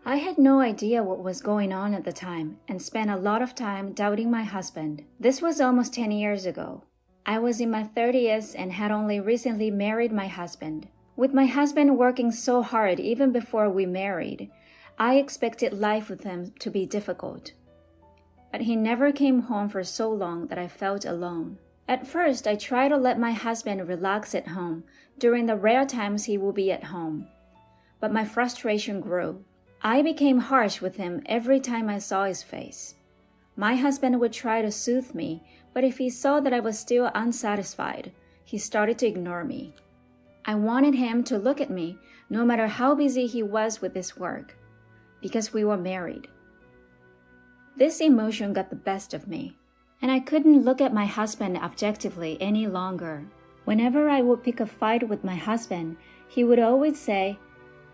I had no idea what was going on at the time and spent a lot of time doubting my husband. This was almost 10 years ago. I was in my 30s and had only recently married my husband. With my husband working so hard even before we married, I expected life with him to be difficult. But he never came home for so long that I felt alone. At first, I tried to let my husband relax at home during the rare times he would be at home. But my frustration grew. I became harsh with him every time I saw his face. My husband would try to soothe me, but if he saw that I was still unsatisfied, he started to ignore me. I wanted him to look at me, no matter how busy he was with his work, because we were married. This emotion got the best of me, and I couldn't look at my husband objectively any longer. Whenever I would pick a fight with my husband, he would always say,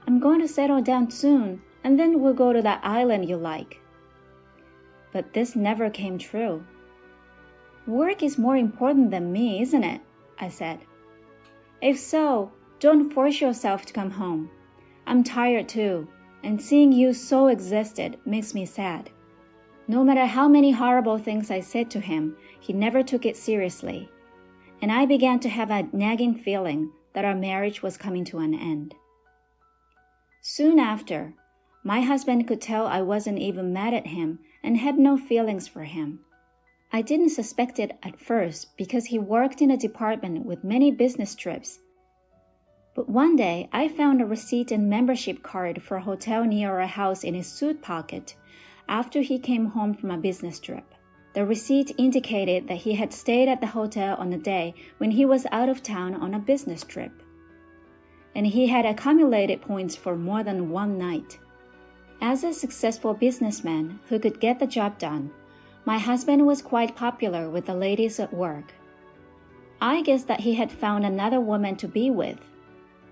"I'm going to settle down soon, and then we'll go to that island you like." But this never came true. "Work is more important than me, isn't it?" I said. "If so, don't force yourself to come home. I'm tired too, and seeing you so exhausted makes me sad." No matter how many horrible things I said to him, he never took it seriously, and I began to have a nagging feeling that our marriage was coming to an end. Soon after, my husband could tell I wasn't even mad at him and had no feelings for him. I didn't suspect it at first because he worked in a department with many business trips. But one day, I found a receipt and membership card for a hotel near our house in his suit pocket after he came home from a business trip. The receipt indicated that he had stayed at the hotel on a day when he was out of town on a business trip, and he had accumulated points for more than one night. As a successful businessman who could get the job done, my husband was quite popular with the ladies at work. I guessed that he had found another woman to be with.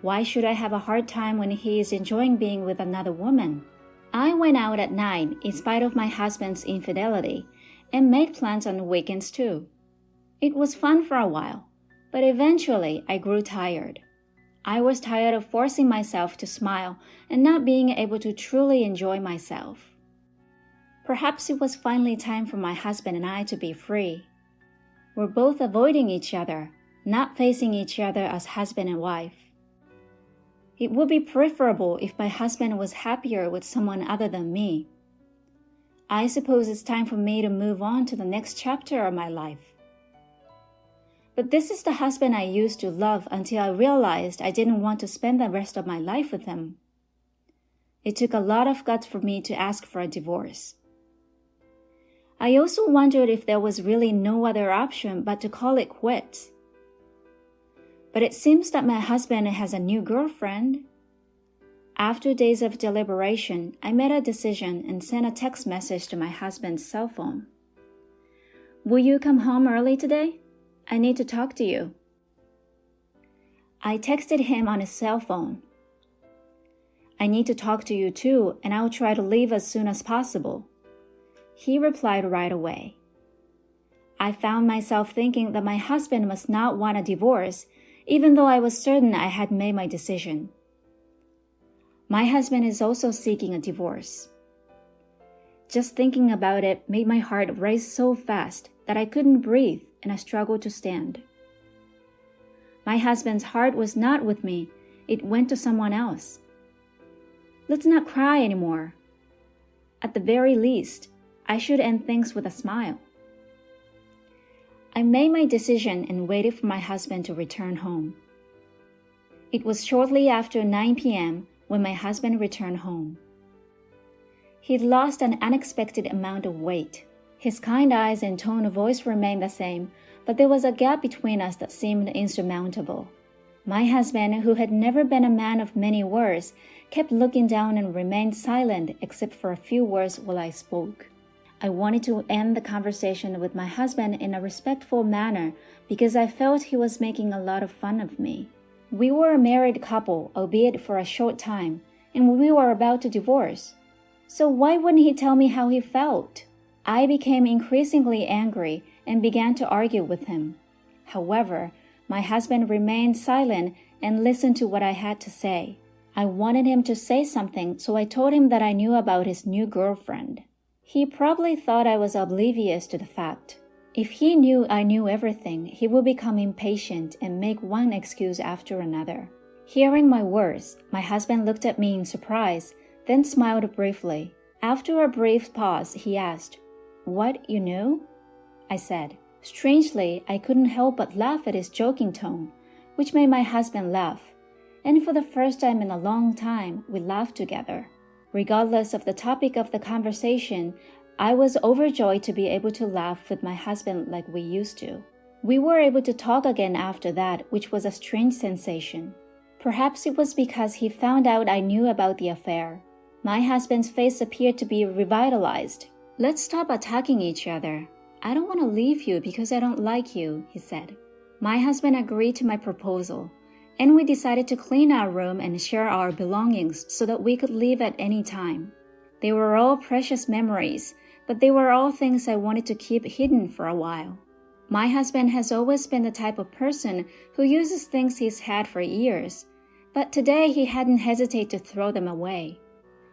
Why should I have a hard time when he is enjoying being with another woman? I went out at night in spite of my husband's infidelity and made plans on the weekends too. It was fun for a while, but eventually I grew tired. I was tired of forcing myself to smile and not being able to truly enjoy myself. Perhaps it was finally time for my husband and I to be free. We're both avoiding each other, not facing each other as husband and wife. It would be preferable if my husband was happier with someone other than me. I suppose it's time for me to move on to the next chapter of my life. But this is the husband I used to love until I realized I didn't want to spend the rest of my life with him. It took a lot of guts for me to ask for a divorce. I also wondered if there was really no other option but to call it quits. But it seems that my husband has a new girlfriend. After days of deliberation, I made a decision and sent a text message to my husband's cell phone. "Will you come home early today? I need to talk to you." I texted him on his cell phone. "I need to talk to you too, and I'll try to leave as soon as possible." He replied right away. I found myself thinking that my husband must not want a divorce, even though I was certain I had made my decision. My husband is also seeking a divorce. Just thinking about it made my heart race so fast that I couldn't breathe and I struggled to stand. My husband's heart was not with me, it went to someone else. Let's not cry anymore. At the very least, I should end things with a smile. I made my decision and waited for my husband to return home. It was shortly after 9 p.m. when my husband returned home. He'd lost an unexpected amount of weight. His kind eyes and tone of voice remained the same, but there was a gap between us that seemed insurmountable. My husband, who had never been a man of many words, kept looking down and remained silent except for a few words while I spoke. I wanted to end the conversation with my husband in a respectful manner because I felt he was making a lot of fun of me. We were a married couple, albeit for a short time, and we were about to divorce. So why wouldn't he tell me how he felt? I became increasingly angry and began to argue with him. However, my husband remained silent and listened to what I had to say. I wanted him to say something, so I told him that I knew about his new girlfriend. He probably thought I was oblivious to the fact. If he knew I knew everything, he would become impatient and make one excuse after another. Hearing my words, my husband looked at me in surprise, then smiled briefly. After a brief pause, he asked, "What, you knew?" I said. Strangely, I couldn't help but laugh at his joking tone, which made my husband laugh. And for the first time in a long time, we laughed together. Regardless of the topic of the conversation, I was overjoyed to be able to laugh with my husband like we used to. We were able to talk again after that, which was a strange sensation. Perhaps it was because he found out I knew about the affair. My husband's face appeared to be revitalized. "Let's stop attacking each other. I don't want to leave you because I don't like you," he said. My husband agreed to my proposal, and we decided to clean our room and share our belongings so that we could leave at any time. They were all precious memories, but they were all things I wanted to keep hidden for a while. My husband has always been the type of person who uses things he's had for years, but today he hadn't hesitated to throw them away.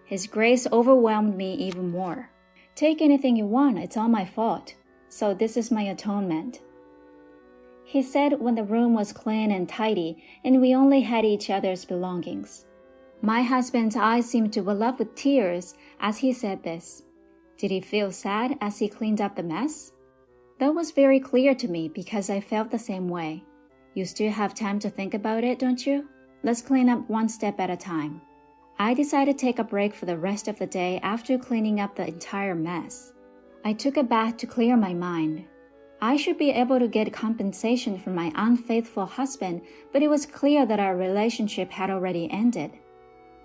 His grace overwhelmed me even more. "Take anything you want, it's all my fault. So this is my atonement," he said when the room was clean and tidy and we only had each other's belongings. My husband's eyes seemed to well up with tears as he said this. Did he feel sad as he cleaned up the mess? That was very clear to me because I felt the same way. You still have time to think about it, don't you? Let's clean up one step at a time. I decided to take a break for the rest of the day after cleaning up the entire mess. I took a bath to clear my mind. I should be able to get compensation for my unfaithful husband, but it was clear that our relationship had already ended.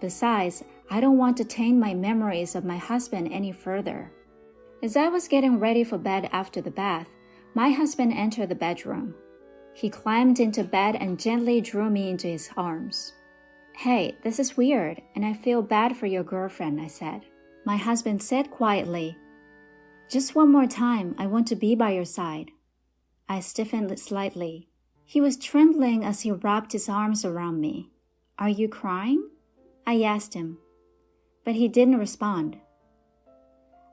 Besides, I don't want to taint my memories of my husband any further. As I was getting ready for bed after the bath, my husband entered the bedroom. He climbed into bed and gently drew me into his arms. "Hey, this is weird, and I feel bad for your girlfriend," I said. My husband said quietly, "Just one more time, I want to be by your side." I stiffened slightly. He was trembling as he wrapped his arms around me. "Are you crying?" I asked him, but he didn't respond.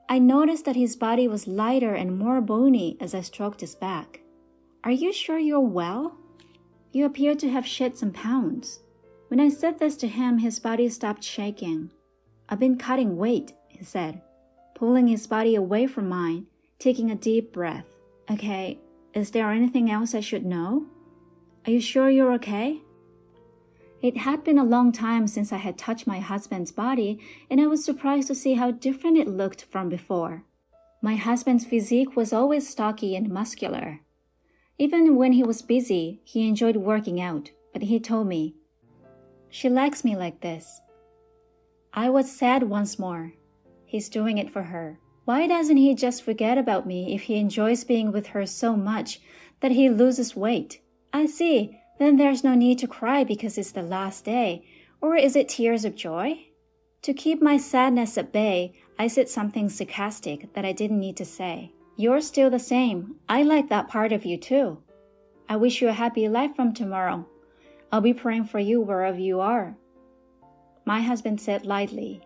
I noticed that his body was lighter and more bony as I stroked his back. "Are you sure you're well? You appear to have shed some pounds." When I said this to him, his body stopped shaking. "I've been cutting weight," he said, pulling his body away from mine, taking a deep breath. "Okay, is there anything else I should know? Are you sure you're okay?" It had been a long time since I had touched my husband's body, and I was surprised to see how different it looked from before. My husband's physique was always stocky and muscular. Even when he was busy, he enjoyed working out, but he told me, "She likes me like this." I was sad once more. He's doing it for her. Why doesn't he just forget about me if he enjoys being with her so much that he loses weight? I see. Then there's no need to cry because it's the last day, or is it tears of joy? To keep my sadness at bay, I said something sarcastic that I didn't need to say. "You're still the same. I like that part of you too. I wish you a happy life from tomorrow. I'll be praying for you wherever you are," my husband said lightly.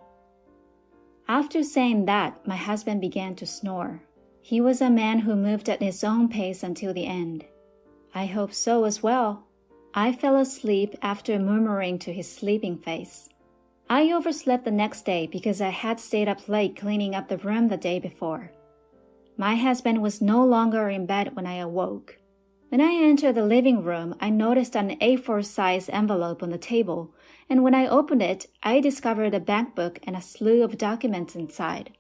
After saying that, my husband began to snore. He was a man who moved at his own pace until the end. I hope so as well. I fell asleep after murmuring to his sleeping face. I overslept the next day because I had stayed up late cleaning up the room the day before. My husband was no longer in bed when I awoke. When I entered the living room, I noticed an A4-size envelope on the table, and when I opened it, I discovered a bank book and a slew of documents inside.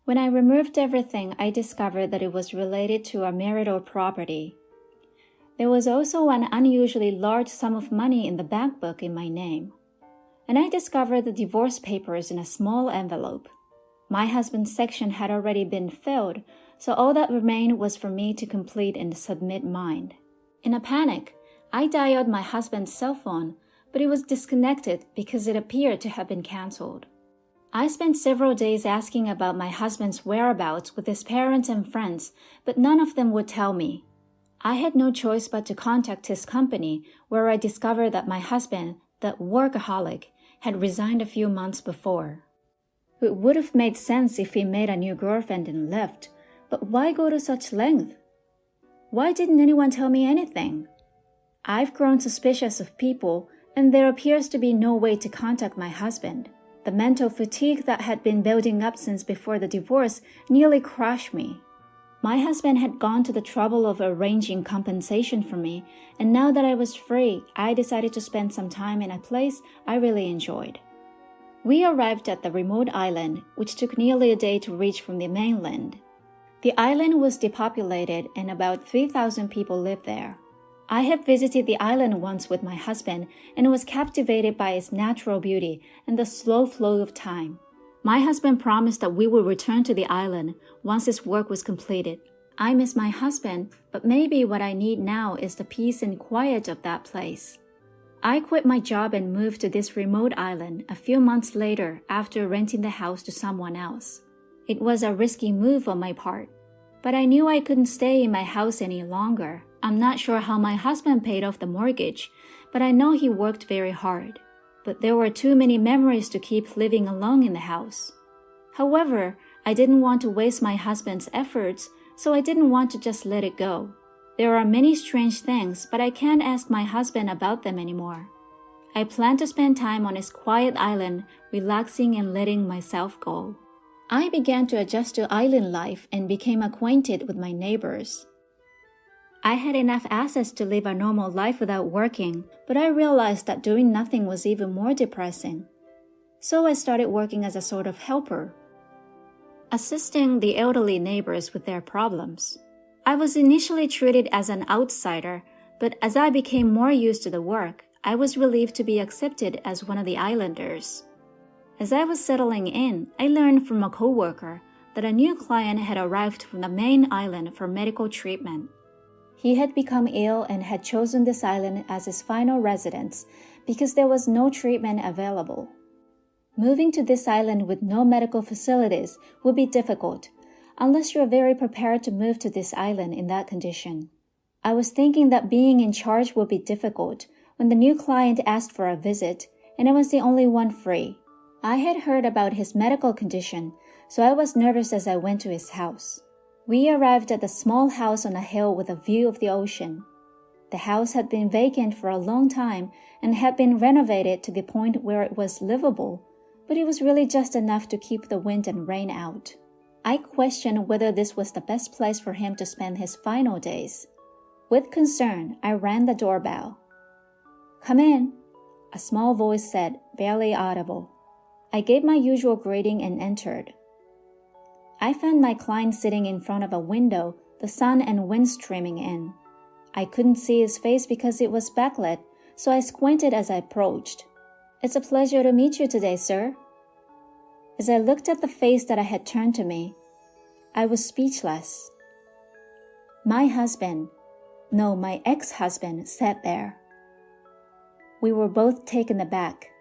When I removed everything, I discovered that it was related to our marital property. There was also an unusually large sum of money in the bank book in my name. And I discovered the divorce papers in a small envelope. My husband's section had already been filled, so all that remained was for me to complete and submit mine. In a panic, I dialed my husband's cell phone, but it was disconnected because it appeared to have been canceled. I spent several days asking about my husband's whereabouts with his parents and friends, but none of them would tell me. I had no choice but to contact his company, where I discovered that my husband, the workaholic, had resigned a few months before. It would have made sense if he made a new girlfriend and left, but why go to such length? Why didn't anyone tell me anything? I've grown suspicious of people, and there appears to be no way to contact my husband. The mental fatigue that had been building up since before the divorce nearly crushed me. My husband had gone to the trouble of arranging compensation for me, and now that I was free, I decided to spend some time in a place I really enjoyed. We arrived at the remote island, which took nearly a day to reach from the mainland. The island was depopulated and about 3,000 people lived there. I had visited the island once with my husband and was captivated by its natural beauty and the slow flow of time. My husband promised that we would return to the island once his work was completed. I miss my husband, but maybe what I need now is the peace and quiet of that place. I quit my job and moved to this remote island a few months later after renting the house to someone else. It was a risky move on my part, but I knew I couldn't stay in my house any longer. I'm not sure how my husband paid off the mortgage, but I know he worked very hard. But there were too many memories to keep living alone in the house. However, I didn't want to waste my husband's efforts, so I didn't want to just let it go. There are many strange things, but I can't ask my husband about them anymore. I plan to spend time on his quiet island, relaxing and letting myself go. I began to adjust to island life and became acquainted with my neighbors. I had enough assets to live a normal life without working, but I realized that doing nothing was even more depressing. So I started working as a sort of helper, assisting the elderly neighbors with their problems. I was initially treated as an outsider, but as I became more used to the work, I was relieved to be accepted as one of the islanders. As I was settling in, I learned from a coworker that a new client had arrived from the main island for medical treatment. He had become ill and had chosen this island as his final residence because there was no treatment available. Moving to this island with no medical facilities would be difficult, unless you're very prepared to move to this island in that condition. I was thinking that being in charge would be difficult when the new client asked for a visit, and I was the only one free. I had heard about his medical condition, so I was nervous as I went to his house. We arrived at the small house on a hill with a view of the ocean. The house had been vacant for a long time and had been renovated to the point where it was livable, but it was really just enough to keep the wind and rain out. I questioned whether this was the best place for him to spend his final days. With concern, I rang the doorbell. "Come in," a small voice said, barely audible. I gave my usual greeting and entered. I found my client sitting in front of a window, the sun and wind streaming in. I couldn't see his face because it was backlit, so I squinted as I approached. "It's a pleasure to meet you today, sir." As I looked at the face that had turned to me, I was speechless. My ex-husband sat there. We were both taken aback.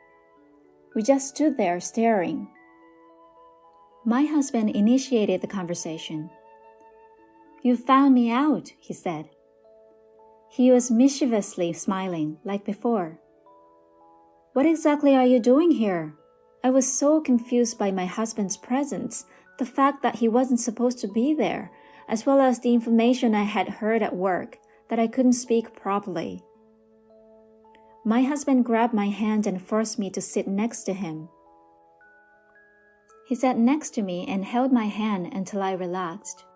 We just stood there staring. My husband initiated the conversation. "You found me out," he said. He was mischievously smiling, like before. "What exactly are you doing here?" I was so confused by my husband's presence, the fact that he wasn't supposed to be there, as well as the information I had heard at work, that I couldn't speak properly. My husband grabbed my hand and forced me to sit next to him. He sat next to me and held my hand until I relaxed.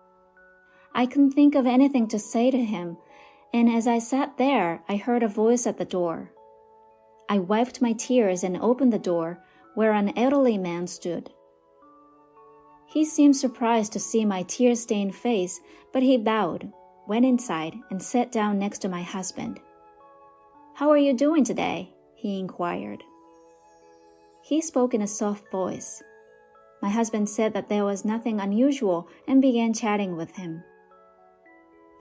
I couldn't think of anything to say to him, and as I sat there, I heard a voice at the door. I wiped my tears and opened the door, where an elderly man stood. He seemed surprised to see my tear-stained face, but he bowed, went inside, and sat down next to my husband. "How are you doing today?" he inquired. He spoke in a soft voice. My husband said that there was nothing unusual and began chatting with him.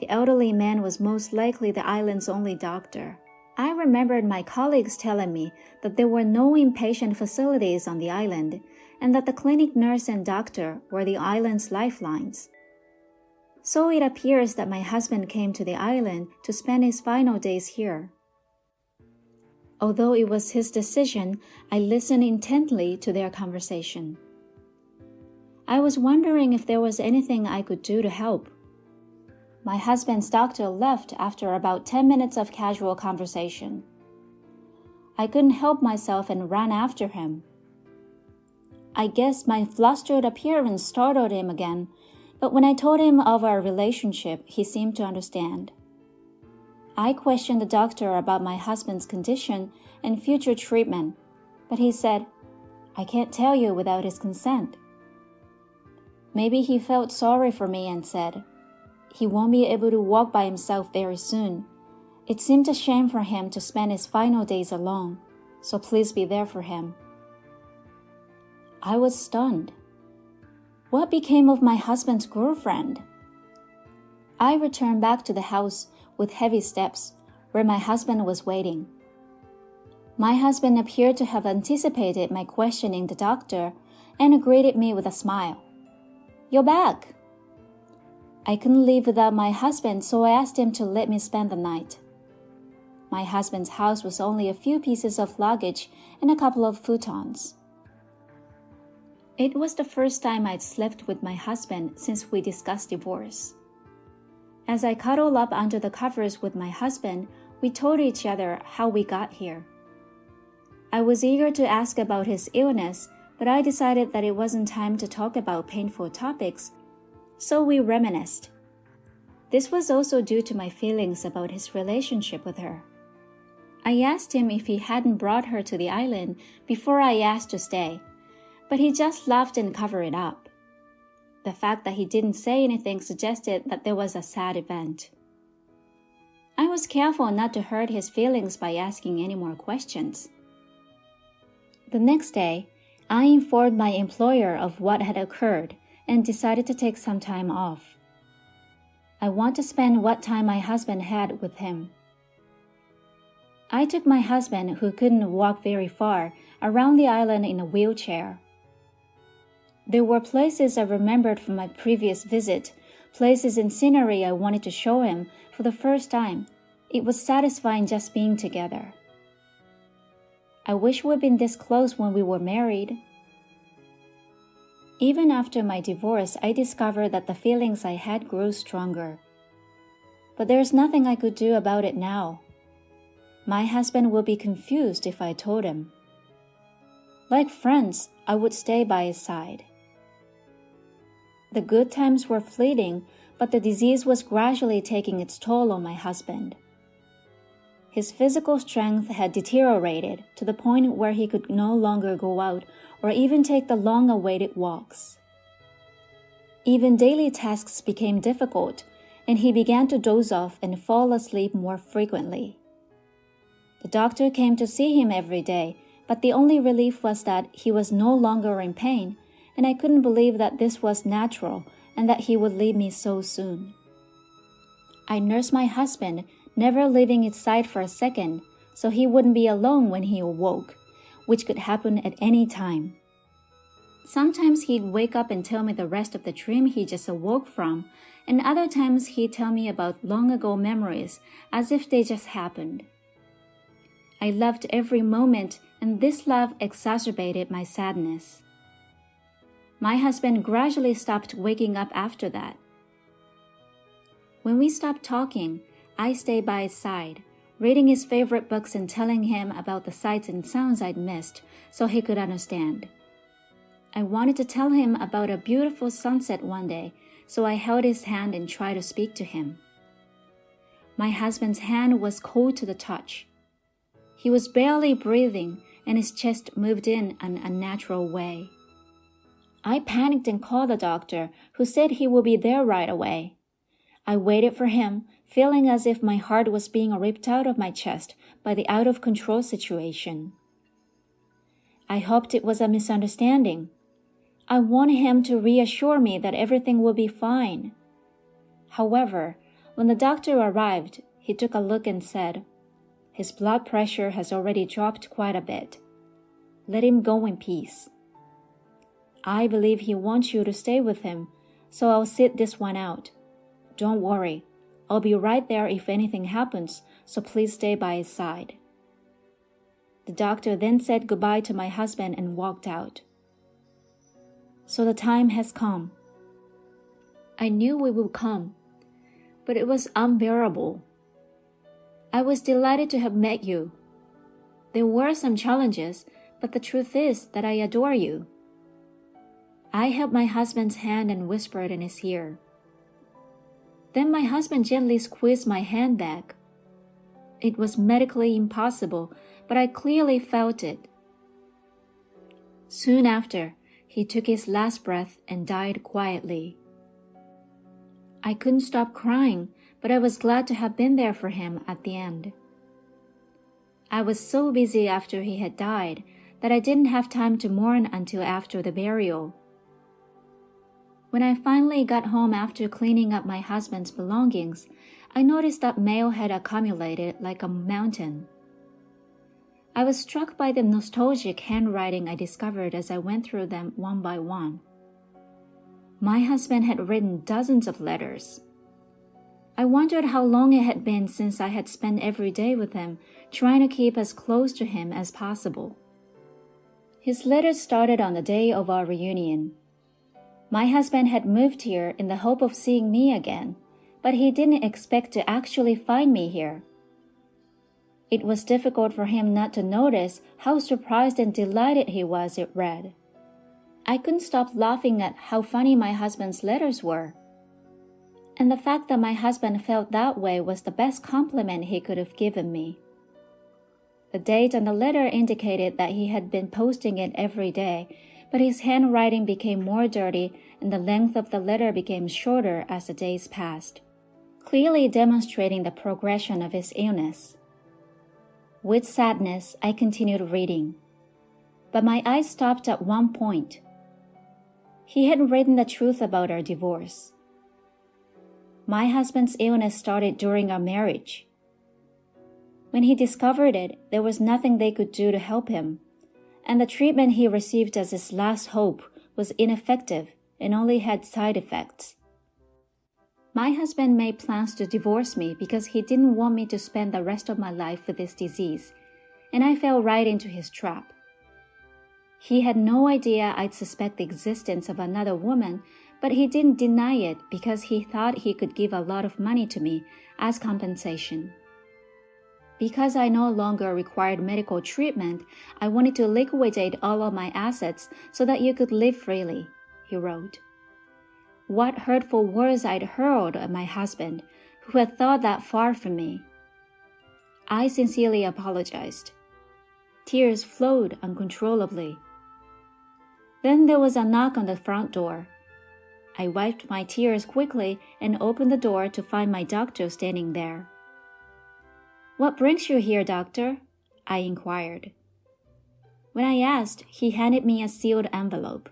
The elderly man was most likely the island's only doctor. I remembered my colleagues telling me that there were no inpatient facilities on the island and that the clinic nurse and doctor were the island's lifelines. So it appears that my husband came to the island to spend his final days here. Although it was his decision, I listened intently to their conversation. I was wondering if there was anything I could do to help. My husband's doctor left after about 10 minutes of casual conversation. I couldn't help myself and ran after him. I guess my flustered appearance startled him again, but when I told him of our relationship, he seemed to understand. I questioned the doctor about my husband's condition and future treatment, but he said, "I can't tell you without his consent." Maybe he felt sorry for me and said, "He won't be able to walk by himself very soon. It seemed a shame for him to spend his final days alone, so please be there for him." I was stunned. What became of my husband's girlfriend? I returned back to the house with heavy steps, where my husband was waiting. My husband appeared to have anticipated my questioning the doctor and greeted me with a smile. "You're back." I couldn't leave without my husband, so I asked him to let me spend the night. My husband's house was only a few pieces of luggage and a couple of futons. It was the first time I'd slept with my husband since we discussed divorce. As I cuddled up under the covers with my husband, we told each other how we got here. I was eager to ask about his illness, but I decided that it wasn't time to talk about painful topics, so we reminisced. This was also due to my feelings about his relationship with her. I asked him if he hadn't brought her to the island before I asked to stay, but he just laughed and covered it up. The fact that he didn't say anything suggested that there was a sad event. I was careful not to hurt his feelings by asking any more questions. The next day, I informed my employer of what had occurred and decided to take some time off. I want to spend what time my husband had with him. I took my husband, who couldn't walk very far, around the island in a wheelchair. There were places I remembered from my previous visit, places and scenery I wanted to show him for the first time. It was satisfying just being together. I wish we'd been this close when we were married. Even after my divorce, I discovered that the feelings I had grew stronger. But there's nothing I could do about it now. My husband would be confused if I told him. Like friends, I would stay by his side. The good times were fleeting, but the disease was gradually taking its toll on my husband. His physical strength had deteriorated to the point where he could no longer go out or even take the long-awaited walks. Even daily tasks became difficult, and he began to doze off and fall asleep more frequently. The doctor came to see him every day, but the only relief was that he was no longer in pain, and I couldn't believe that this was natural and that he would leave me so soon. I nursed my husband, never leaving his side for a second, so he wouldn't be alone when he awoke, which could happen at any time. Sometimes he'd wake up and tell me the rest of the dream he just awoke from, and other times he'd tell me about long-ago memories as if they just happened. I loved every moment, and this love exacerbated my sadness. My husband gradually stopped waking up after that. When we stopped talking, I stayed by his side, reading his favorite books and telling him about the sights and sounds I'd missed so he could understand. I wanted to tell him about a beautiful sunset one day, so I held his hand and tried to speak to him. My husband's hand was cold to the touch. He was barely breathing, and his chest moved in an unnatural way. I panicked and called the doctor, who said he would be there right away. I waited for him, feeling as if my heart was being ripped out of my chest by the out-of-control situation. I hoped it was a misunderstanding. I wanted him to reassure me that everything would be fine. However, when the doctor arrived, he took a look and said, "His blood pressure has already dropped quite a bit. Let him go in peace. I believe he wants you to stay with him, so I'll sit this one out. Don't worry, I'll be right there if anything happens, so please stay by his side." The doctor then said goodbye to my husband and walked out. So the time has come. I knew it would come, but it was unbearable. I was delighted to have met you. There were some challenges, but the truth is that I adore you. I held my husband's hand and whispered in his ear. Then my husband gently squeezed my hand back. It was medically impossible, but I clearly felt it. Soon after, he took his last breath and died quietly. I couldn't stop crying, but I was glad to have been there for him at the end. I was so busy after he had died that I didn't have time to mourn until after the burial. When I finally got home after cleaning up my husband's belongings, I noticed that mail had accumulated like a mountain. I was struck by the nostalgic handwriting I discovered as I went through them one by one. My husband had written dozens of letters. I wondered how long it had been since I had spent every day with him, trying to keep as close to him as possible. His letters started on the day of our reunion. My husband had moved here in the hope of seeing me again, but he didn't expect to actually find me here. It was difficult for him not to notice how surprised and delighted he was, it read. I couldn't stop laughing at how funny my husband's letters were. And the fact that my husband felt that way was the best compliment he could have given me. The date on the letter indicated that he had been posting it every day, but his handwriting became more dirty and the length of the letter became shorter as the days passed, clearly demonstrating the progression of his illness. With sadness, I continued reading, but my eyes stopped at one point. He had written the truth about our divorce. My husband's illness started during our marriage. When he discovered it, there was nothing they could do to help him, and the treatment he received as his last hope was ineffective and only had side effects. My husband made plans to divorce me because he didn't want me to spend the rest of my life with this disease, and I fell right into his trap. He had no idea I'd suspect the existence of another woman, but he didn't deny it because he thought he could give a lot of money to me as compensation. Because I no longer required medical treatment, I wanted to liquidate all of my assets so that you could live freely, he wrote. What hurtful words I'd hurled at my husband, who had thought that far from me. I sincerely apologized. Tears flowed uncontrollably. Then there was a knock on the front door. I wiped my tears quickly and opened the door to find my doctor standing there. What brings you here, doctor? I inquired. When I asked, he handed me a sealed envelope.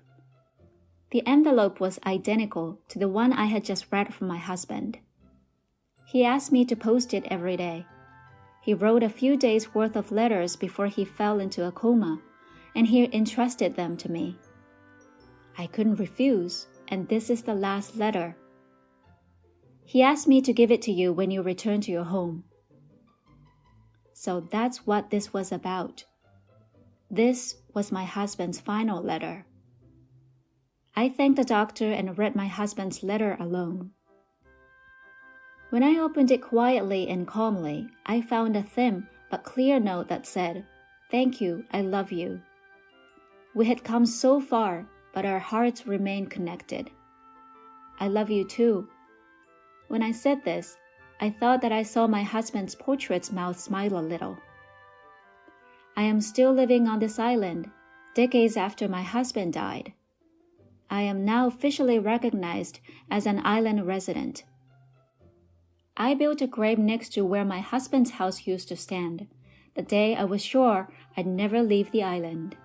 The envelope was identical to the one I had just read from my husband. He asked me to post it every day. He wrote a few days' worth of letters before he fell into a coma, and he entrusted them to me. I couldn't refuse, and this is the last letter. He asked me to give it to you when you return to your home. So that's what this was about. This was my husband's final letter. I thanked the doctor and read my husband's letter alone. When I opened it quietly and calmly, I found a thin but clear note that said, "Thank you, I love you." We had come so far, but our hearts remained connected. I love you too. When I said this, I thought that I saw my husband's portrait's mouth smile a little. I am still living on this island, decades after my husband died. I am now officially recognized as an island resident. I built a grave next to where my husband's house used to stand, the day I was sure I'd never leave the island.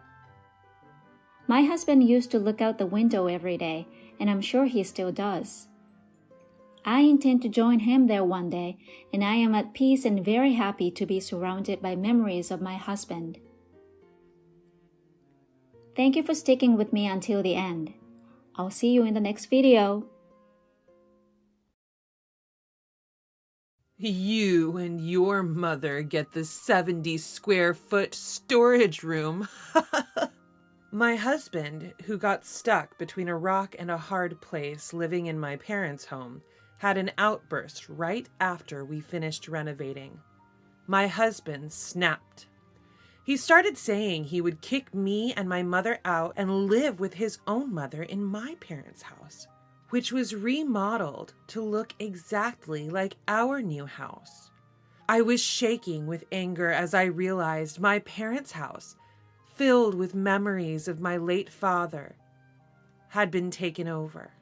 My husband used to look out the window every day, and I'm sure he still does. I intend to join him there one day, and I am at peace and very happy to be surrounded by memories of my husband. Thank you for sticking with me until the end. I'll see you in the next video. You and your mother get the 70 square foot storage room. My husband, who got stuck between a rock and a hard place living in my parents' home, had an outburst right after we finished renovating. My husband snapped. He started saying he would kick me and my mother out and live with his own mother in my parents' house, which was remodeled to look exactly like our new house. I was shaking with anger as I realized my parents' house, filled with memories of my late father, had been taken over.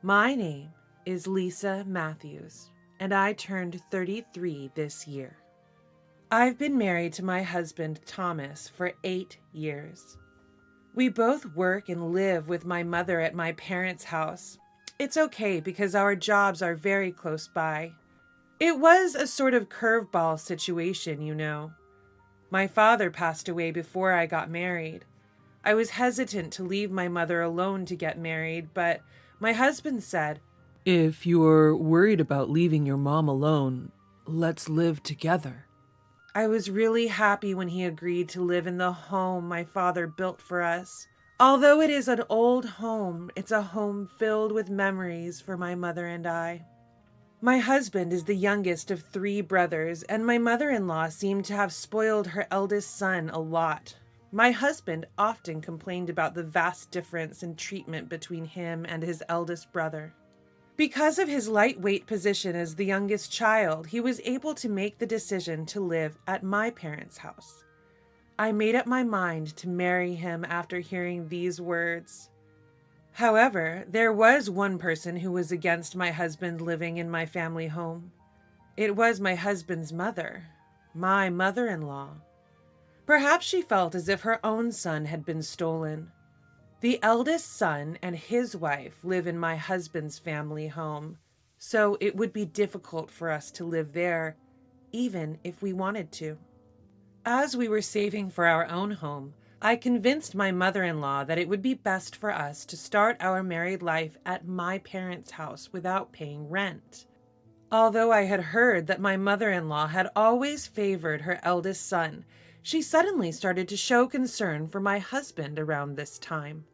My name is Lisa Matthews, and I turned 33 this year. I've been married to my husband, Thomas, for 8 years. We both work and live with my mother at my parents' house. It's okay because our jobs are very close by. It was a sort of curveball situation, you know. My father passed away before I got married. I was hesitant to leave my mother alone to get married, but my husband said, "If you're worried about leaving your mom alone, let's live together." I was really happy when he agreed to live in the home my father built for us. Although it is an old home, it's a home filled with memories for my mother and I. My husband is the youngest of 3 brothers, and my mother-in-law seemed to have spoiled her eldest son a lot. My husband often complained about the vast difference in treatment between him and his eldest brother. Because of his lightweight position as the youngest child, he was able to make the decision to live at my parents' house. I made up my mind to marry him after hearing these words. However, there was one person who was against my husband living in my family home. It was my husband's mother, my mother-in-law. Perhaps she felt as if her own son had been stolen. The eldest son and his wife live in my husband's family home, so it would be difficult for us to live there, even if we wanted to. As we were saving for our own home, I convinced my mother-in-law that it would be best for us to start our married life at my parents' house without paying rent. Although I had heard that my mother-in-law had always favored her eldest son, she suddenly started to show concern for my husband around this time.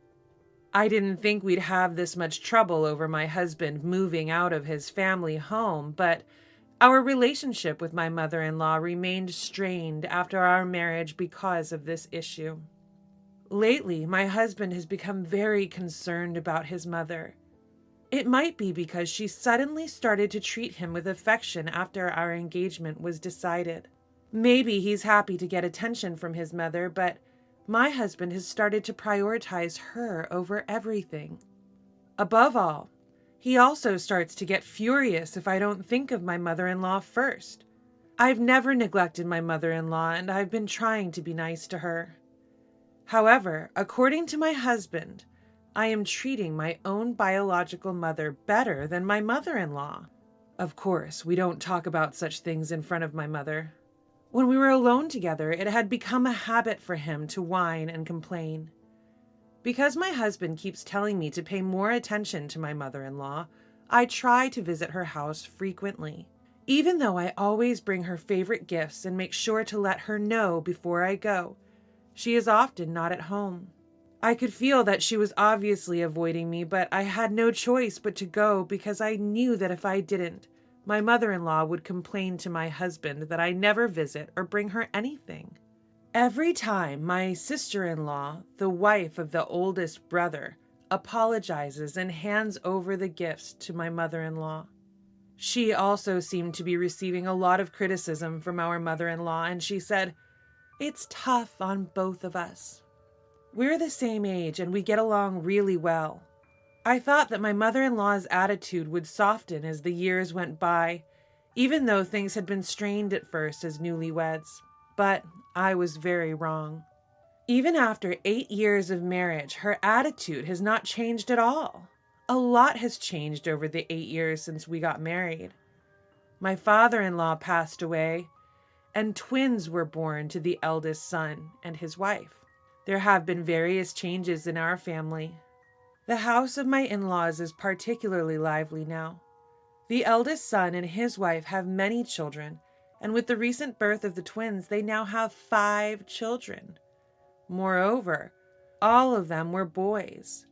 I didn't think we'd have this much trouble over my husband moving out of his family home, but our relationship with my mother-in-law remained strained after our marriage because of this issue. Lately, my husband has become very concerned about his mother. It might be because she suddenly started to treat him with affection after our engagement was decided. Maybe he's happy to get attention from his mother, but my husband has started to prioritize her over everything. Above all, he also starts to get furious if I don't think of my mother-in-law first. I've never neglected my mother-in-law, and I've been trying to be nice to her. However, according to my husband, I am treating my own biological mother better than my mother-in-law. Of course, we don't talk about such things in front of my mother. When we were alone together, it had become a habit for him to whine and complain. Because my husband keeps telling me to pay more attention to my mother-in-law, I try to visit her house frequently, even though I always bring her favorite gifts and make sure to let her know before I go. She is often not at home. I could feel that she was obviously avoiding me, but I had no choice but to go because I knew that if I didn't, my mother-in-law would complain to my husband that I never visit or bring her anything. Every time my sister-in-law, the wife of the oldest brother, apologizes and hands over the gifts to my mother-in-law. She also seemed to be receiving a lot of criticism from our mother-in-law, and she said, "It's tough on both of us. We're the same age and we get along really well." I thought that my mother-in-law's attitude would soften as the years went by, even though things had been strained at first as newlyweds. But I was very wrong. Even after 8 years of marriage, her attitude has not changed at all. A lot has changed over the 8 years since we got married. My father-in-law passed away, and twins were born to the eldest son and his wife. There have been various changes in our family. The house of my in-laws is particularly lively now. The eldest son and his wife have many children, and with the recent birth of the twins, they now have 5 children. Moreover, all of them were boys.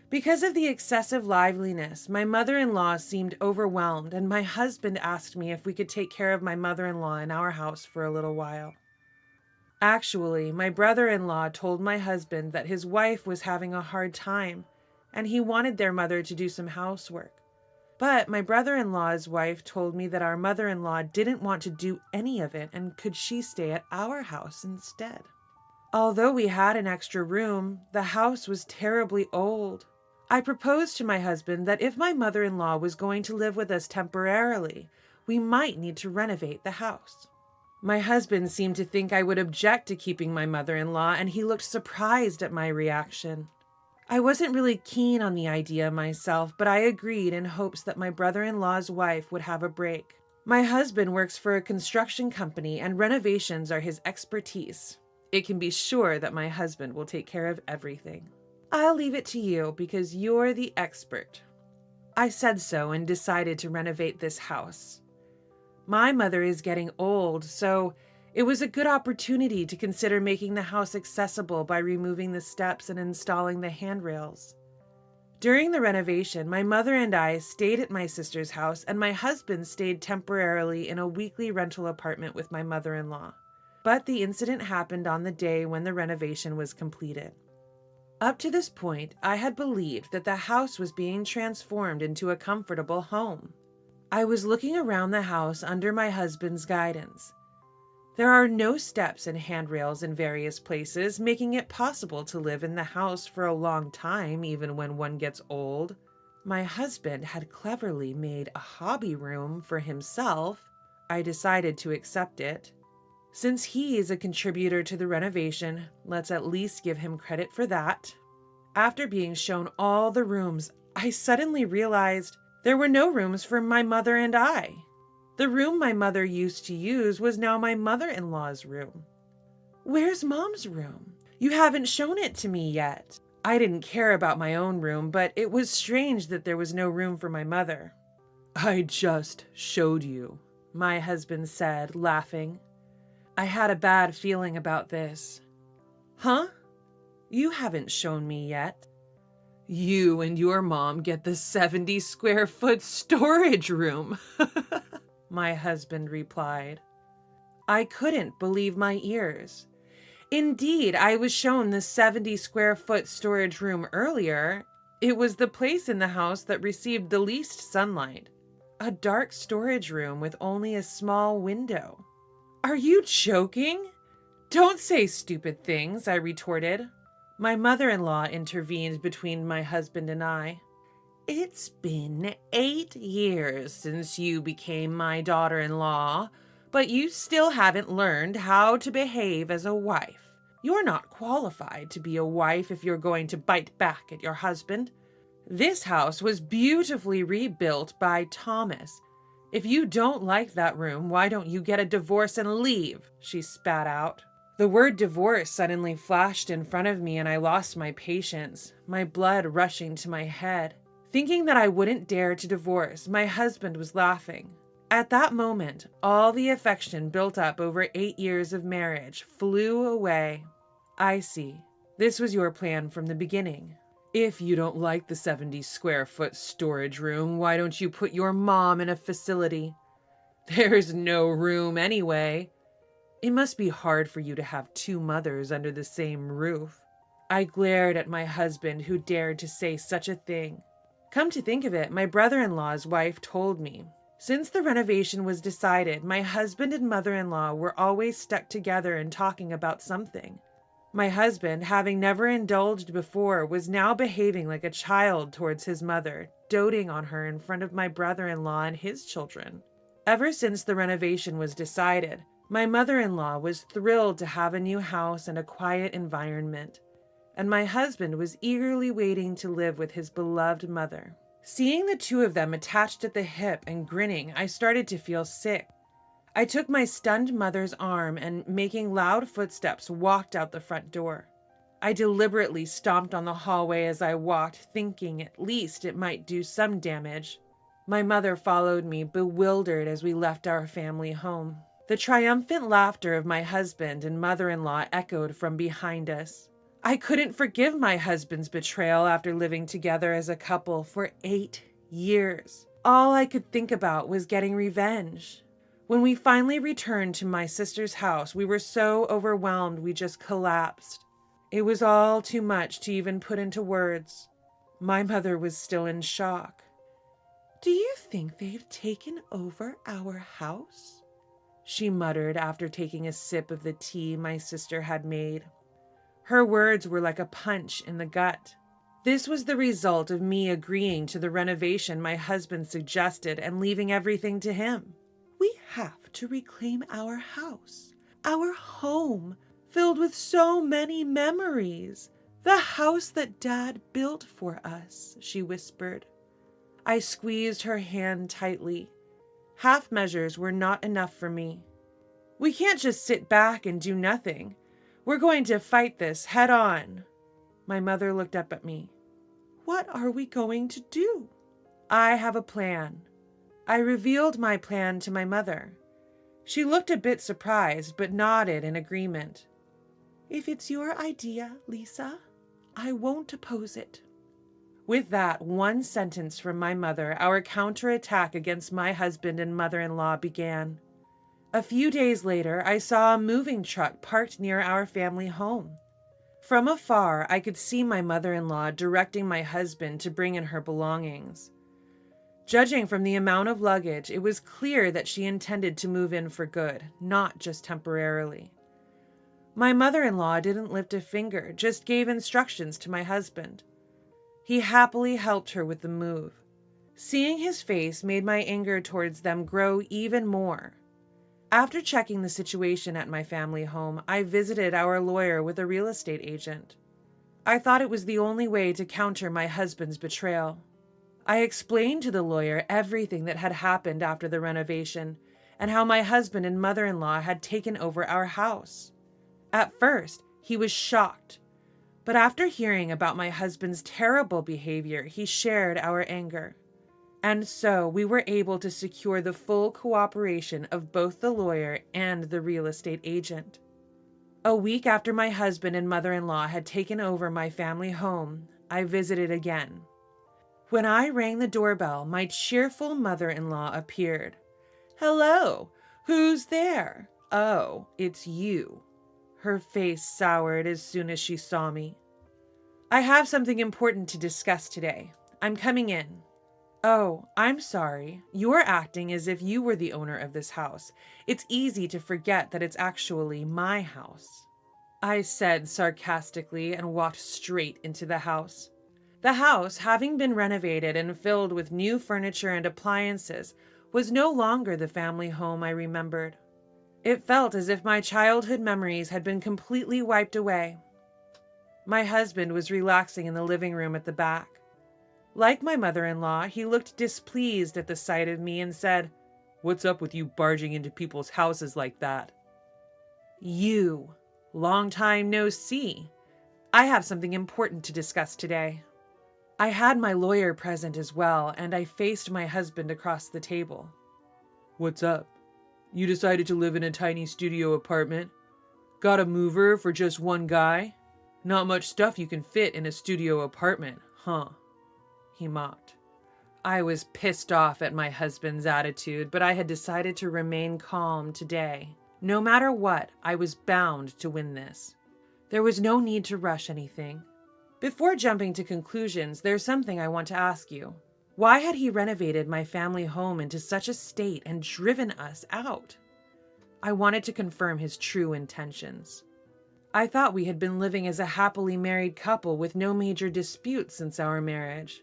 Because of the excessive liveliness, my mother-in-law seemed overwhelmed, and my husband asked me if we could take care of my mother-in-law in our house for a little while. Actually, my brother-in-law told my husband that his wife was having a hard time, and he wanted their mother to do some housework. But my brother-in-law's wife told me that our mother-in-law didn't want to do any of it, and could she stay at our house instead? Although we had an extra room, the house was terribly old. I proposed to my husband that if my mother-in-law was going to live with us temporarily, we might need to renovate the house. My husband seemed to think I would object to keeping my mother-in-law, and he looked surprised at my reaction. I wasn't really keen on the idea myself, but I agreed in hopes that my brother-in-law's wife would have a break. My husband works for a construction company, and renovations are his expertise. It can be sure that my husband will take care of everything. I'll leave it to you because you're the expert. I said so and decided to renovate this house. My mother is getting old, so it was a good opportunity to consider making the house accessible by removing the steps and installing the handrails. During the renovation, my mother and I stayed at my sister's house, and my husband stayed temporarily in a weekly rental apartment with my mother-in-law. But the incident happened on the day when the renovation was completed. Up to this point, I had believed that the house was being transformed into a comfortable home. I was looking around the house under my husband's guidance. There are no steps and handrails in various places, making it possible to live in the house for a long time, even when one gets old. My husband had cleverly made a hobby room for himself. I decided to accept it. Since he is a contributor to the renovation, let's at least give him credit for that. After being shown all the rooms, I suddenly realized there were no rooms for my mother and I. The room my mother used to use was now my mother-in-law's room. Where's Mom's room? You haven't shown it to me yet. I didn't care about my own room, but it was strange that there was no room for my mother. I just showed you, my husband said, laughing. I had a bad feeling about this. Huh? You haven't shown me yet. You and your mom get the 70 square foot storage room, my husband replied. I couldn't believe my ears. Indeed, I was shown the 70 square foot storage room earlier. It was the place in the house that received the least sunlight. A dark storage room with only a small window. Are you joking? Don't say stupid things, I retorted. My mother-in-law intervened between my husband and I. It's been 8 years since you became my daughter-in-law, but you still haven't learned how to behave as a wife. You're not qualified to be a wife if you're going to bite back at your husband. This house was beautifully rebuilt by Thomas. If you don't like that room, why don't you get a divorce and leave? She spat out. The word divorce suddenly flashed in front of me, and I lost my patience, my blood rushing to my head. Thinking that I wouldn't dare to divorce, my husband was laughing. At that moment, all the affection built up over 8 years of marriage flew away. I see. This was your plan from the beginning. If you don't like the 70 square foot storage room, why don't you put your mom in a facility? There's no room anyway. It must be hard for you to have 2 mothers under the same roof. I glared at my husband, who dared to say such a thing. Come to think of it, my brother-in-law's wife told me. Since the renovation was decided, my husband and mother-in-law were always stuck together and talking about something. My husband, having never indulged before, was now behaving like a child towards his mother, doting on her in front of my brother-in-law and his children. Ever since the renovation was decided, my mother-in-law was thrilled to have a new house and a quiet environment, and my husband was eagerly waiting to live with his beloved mother. Seeing the 2 of them attached at the hip and grinning, I started to feel sick. I took my stunned mother's arm and, making loud footsteps, walked out the front door. I deliberately stomped on the hallway as I walked, thinking at least it might do some damage. My mother followed me, bewildered, as we left our family home. The triumphant laughter of my husband and mother-in-law echoed from behind us. I couldn't forgive my husband's betrayal after living together as a couple for 8 years. All I could think about was getting revenge. When we finally returned to my sister's house, we were so overwhelmed we just collapsed. It was all too much to even put into words. My mother was still in shock. "Do you think they've taken over our house?" she muttered after taking a sip of the tea my sister had made. Her words were like a punch in the gut. This was the result of me agreeing to the renovation my husband suggested and leaving everything to him. "We have to reclaim our house, our home, filled with so many memories. The house that Dad built for us," she whispered. I squeezed her hand tightly. Half measures were not enough for me. "We can't just sit back and do nothing. We're going to fight this head on." My mother looked up at me. "What are we going to do?" "I have a plan." I revealed my plan to my mother. She looked a bit surprised, but nodded in agreement. "If it's your idea, Lisa, I won't oppose it." With that one sentence from my mother, our counterattack against my husband and mother-in-law began. A few days later, I saw a moving truck parked near our family home. From afar, I could see my mother-in-law directing my husband to bring in her belongings. Judging from the amount of luggage, it was clear that she intended to move in for good, not just temporarily. My mother-in-law didn't lift a finger, just gave instructions to my husband. He happily helped her with the move. Seeing his face made my anger towards them grow even more. After checking the situation at my family home, I visited our lawyer with a real estate agent. I thought it was the only way to counter my husband's betrayal. I explained to the lawyer everything that had happened after the renovation and how my husband and mother-in-law had taken over our house. At first, he was shocked. But after hearing about my husband's terrible behavior, he shared our anger. And so we were able to secure the full cooperation of both the lawyer and the real estate agent. A week after my husband and mother-in-law had taken over my family home, I visited again. When I rang the doorbell, my cheerful mother-in-law appeared. "Hello, who's there?" "Oh, it's you." Her face soured as soon as she saw me. "I have something important to discuss today. I'm coming in." "Oh, I'm sorry. You're acting as if you were the owner of this house. It's easy to forget that it's actually my house," I said sarcastically and walked straight into the house. The house, having been renovated and filled with new furniture and appliances, was no longer the family home I remembered. It felt as if my childhood memories had been completely wiped away. My husband was relaxing in the living room at the back. Like my mother-in-law, he looked displeased at the sight of me and said, "What's up with you barging into people's houses like that?" "You. Long time no see. I have something important to discuss today." I had my lawyer present as well, and I faced my husband across the table. "What's up? You decided to live in a tiny studio apartment? Got a mover for just one guy? Not much stuff you can fit in a studio apartment, huh?" he mocked. I was pissed off at my husband's attitude, but I had decided to remain calm today. No matter what, I was bound to win this. There was no need to rush anything. Before jumping to conclusions, there's something I want to ask you. Why had he renovated my family home into such a state and driven us out? I wanted to confirm his true intentions. I thought we had been living as a happily married couple with no major disputes since our marriage.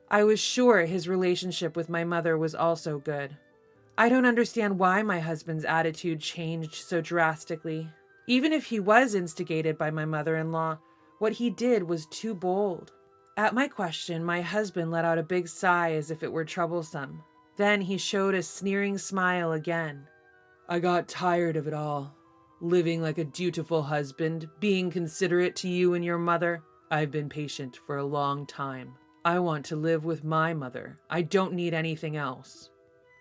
I was sure his relationship with my mother was also good. I don't understand why my husband's attitude changed so drastically. Even if he was instigated by my mother-in-law, what he did was too bold. At my question, my husband let out a big sigh as if it were troublesome. Then he showed a sneering smile again. "I got tired of it all. Living like a dutiful husband, being considerate to you and your mother. I've been patient for a long time. I want to live with my mother. I don't need anything else.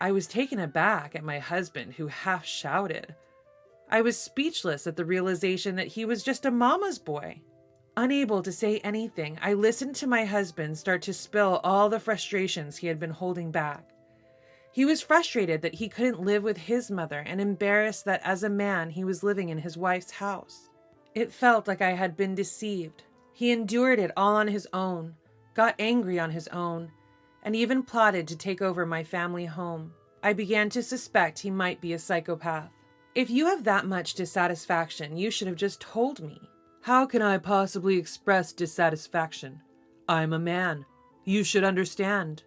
I was taken aback at my husband, who half shouted. I was speechless at the realization that he was just a mama's boy. Unable to say anything, I listened to my husband start to spill all the frustrations he had been holding back. He was frustrated that he couldn't live with his mother and embarrassed that as a man he was living in his wife's house. It felt like I had been deceived. He endured it all on his own, got angry on his own, and even plotted to take over my family home. I began to suspect he might be a psychopath. If you have that much dissatisfaction, you should have just told me. How can I possibly express dissatisfaction? I'm a man. You should understand.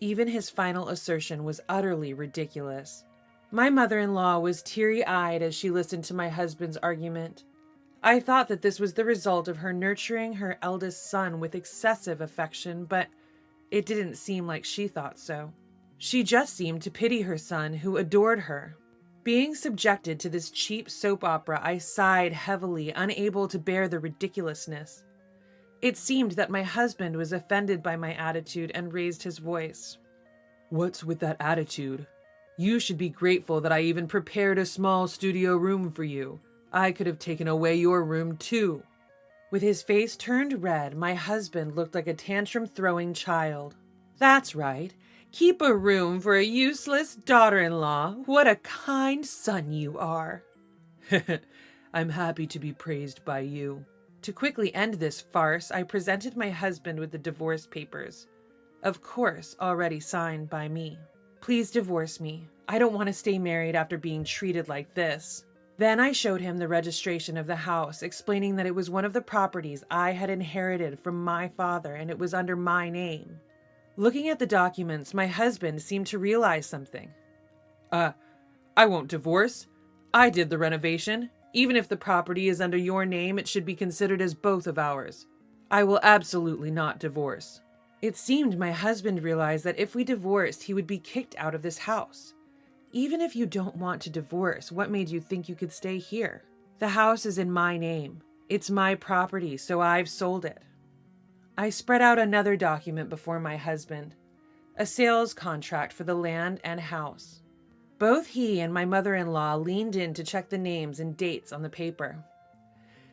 Even his final assertion was utterly ridiculous. My mother-in-law was teary-eyed as she listened to my husband's argument. I thought that this was the result of her nurturing her eldest son with excessive affection, but it didn't seem like she thought so. She just seemed to pity her son, who adored her. Being subjected to this cheap soap opera, I sighed heavily, unable to bear the ridiculousness. It seemed that my husband was offended by my attitude and raised his voice. What's with that attitude? You should be grateful that I even prepared a small studio room for you. I could have taken away your room too. With his face turned red, my husband looked like a tantrum-throwing child. That's right. Keep a room for a useless daughter-in-law. What a kind son you are. I'm happy to be praised by you. To quickly end this farce, I presented my husband with the divorce papers. Of course, already signed by me. Please divorce me. I don't want to stay married after being treated like this. Then I showed him the registration of the house, explaining that it was one of the properties I had inherited from my father and it was under my name. Looking at the documents, my husband seemed to realize something. I won't divorce. I did the renovation. Even if the property is under your name, it should be considered as both of ours. I will absolutely not divorce. It seemed my husband realized that if we divorced, he would be kicked out of this house. Even if you don't want to divorce, what made you think you could stay here? The house is in my name. It's my property, so I've sold it. I spread out another document before my husband, a sales contract for the land and house. Both he and my mother-in-law leaned in to check the names and dates on the paper.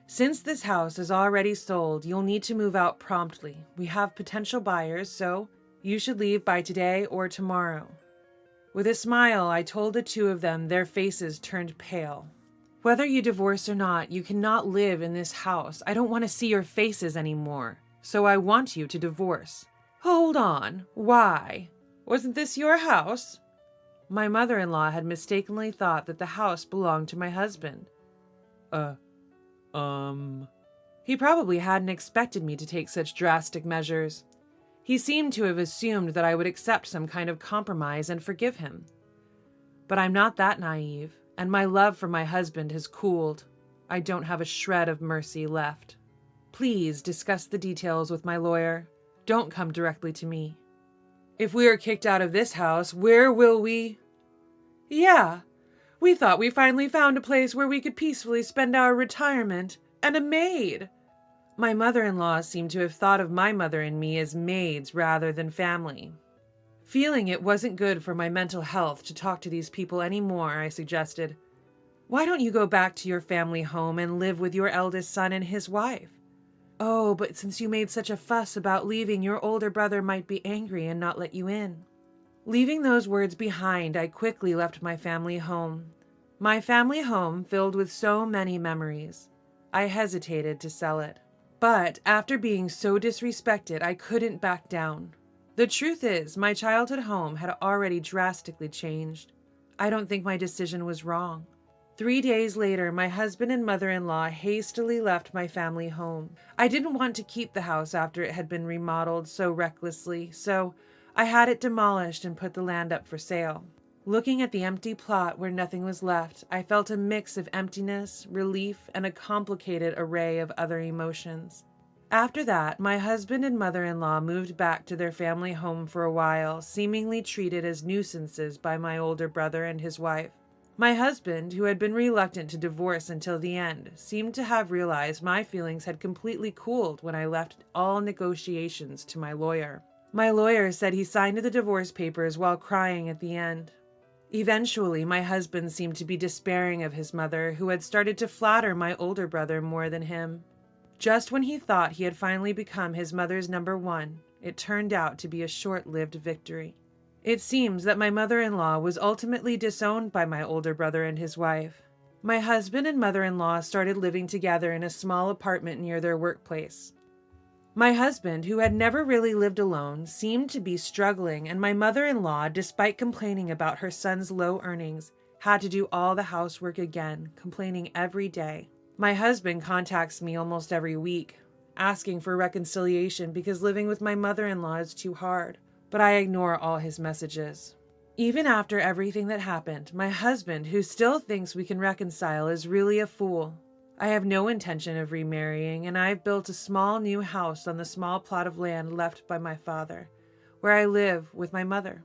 Since this house is already sold, you'll need to move out promptly. We have potential buyers, so you should leave by today or tomorrow. With a smile, I told the two of them. Their faces turned pale. Whether you divorce or not, you cannot live in this house. I don't want to see your faces anymore, so I want you to divorce. Hold on. Why? Wasn't this your house? My mother-in-law had mistakenly thought that the house belonged to my husband. He probably hadn't expected me to take such drastic measures. He seemed to have assumed that I would accept some kind of compromise and forgive him. But I'm not that naive, and my love for my husband has cooled. I don't have a shred of mercy left. Please discuss the details with my lawyer. Don't come directly to me. If we are kicked out of this house, where will we? Yeah, we thought we finally found a place where we could peacefully spend our retirement, and a maid. My mother-in-law seemed to have thought of my mother and me as maids rather than family. Feeling it wasn't good for my mental health to talk to these people anymore, I suggested, why don't you go back to your family home and live with your eldest son and his wife? Oh, but since you made such a fuss about leaving, your older brother might be angry and not let you in. Leaving those words behind, I quickly left my family home. My family home filled with so many memories. I hesitated to sell it. But after being so disrespected, I couldn't back down. The truth is, my childhood home had already drastically changed. I don't think my decision was wrong. 3 days later, my husband and mother-in-law hastily left my family home. I didn't want to keep the house after it had been remodeled so recklessly, so I had it demolished and put the land up for sale. Looking at the empty plot where nothing was left, I felt a mix of emptiness, relief, and a complicated array of other emotions. After that, my husband and mother-in-law moved back to their family home for a while, seemingly treated as nuisances by my older brother and his wife. My husband, who had been reluctant to divorce until the end, seemed to have realized my feelings had completely cooled when I left all negotiations to my lawyer. My lawyer said he signed the divorce papers while crying at the end. Eventually, my husband seemed to be despairing of his mother, who had started to flatter my older brother more than him. Just when he thought he had finally become his mother's number one, it turned out to be a short-lived victory. It seems that my mother-in-law was ultimately disowned by my older brother and his wife. My husband and mother-in-law started living together in a small apartment near their workplace. My husband, who had never really lived alone, seemed to be struggling, and my mother-in-law, despite complaining about her son's low earnings, had to do all the housework again, complaining every day. My husband contacts me almost every week, asking for reconciliation because living with my mother-in-law is too hard, but I ignore all his messages. Even after everything that happened, my husband, who still thinks we can reconcile, is really a fool. I have no intention of remarrying, and I've built a small new house on the small plot of land left by my father, where I live with my mother.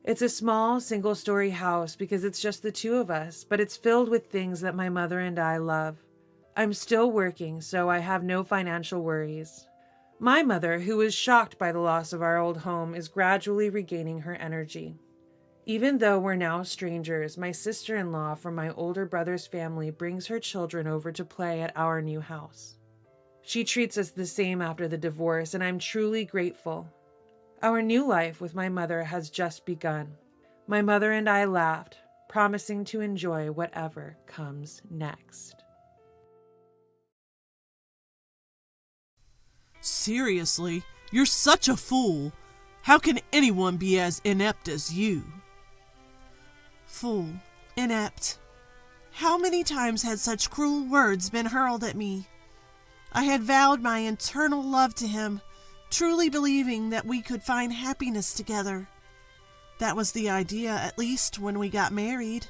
It's a small, single-story house because it's just the two of us, but it's filled with things that my mother and I love. I'm still working, so I have no financial worries. My mother, who was shocked by the loss of our old home, is gradually regaining her energy. Even though we're now strangers, my sister-in-law from my older brother's family brings her children over to play at our new house. She treats us the same after the divorce, and I'm truly grateful. Our new life with my mother has just begun. My mother and I laughed, promising to enjoy whatever comes next. Seriously, you're such a fool. How can anyone be as inept as you? Fool, inept. How many times had such cruel words been hurled at me? I had vowed my eternal love to him, truly believing that we could find happiness together. That was the idea, at least, when we got married.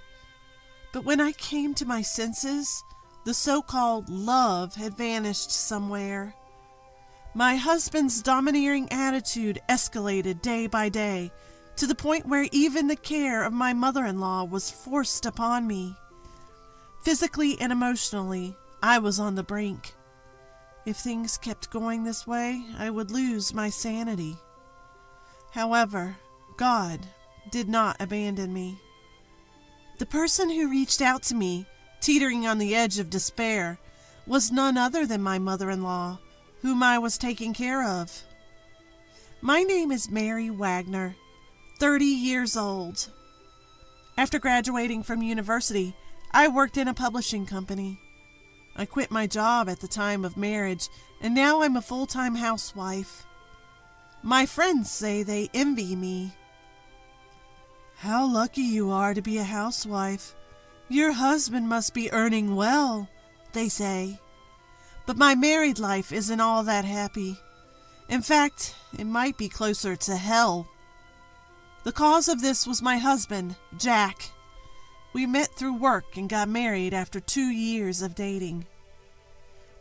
But when I came to my senses, the so-called love had vanished somewhere. My husband's domineering attitude escalated day by day, to the point where even the care of my mother-in-law was forced upon me. Physically and emotionally, I was on the brink. If things kept going this way, I would lose my sanity. However, God did not abandon me. The person who reached out to me, teetering on the edge of despair, was none other than my mother-in-law, whom I was taking care of. My name is Mary Wagner, 30 years old. After graduating from university, I worked in a publishing company. I quit my job at the time of marriage, and now I'm a full-time housewife. My friends say they envy me. How lucky you are to be a housewife. Your husband must be earning well, they say. But my married life isn't all that happy. In fact, it might be closer to hell. The cause of this was my husband, Jack. We met through work and got married after 2 years of dating.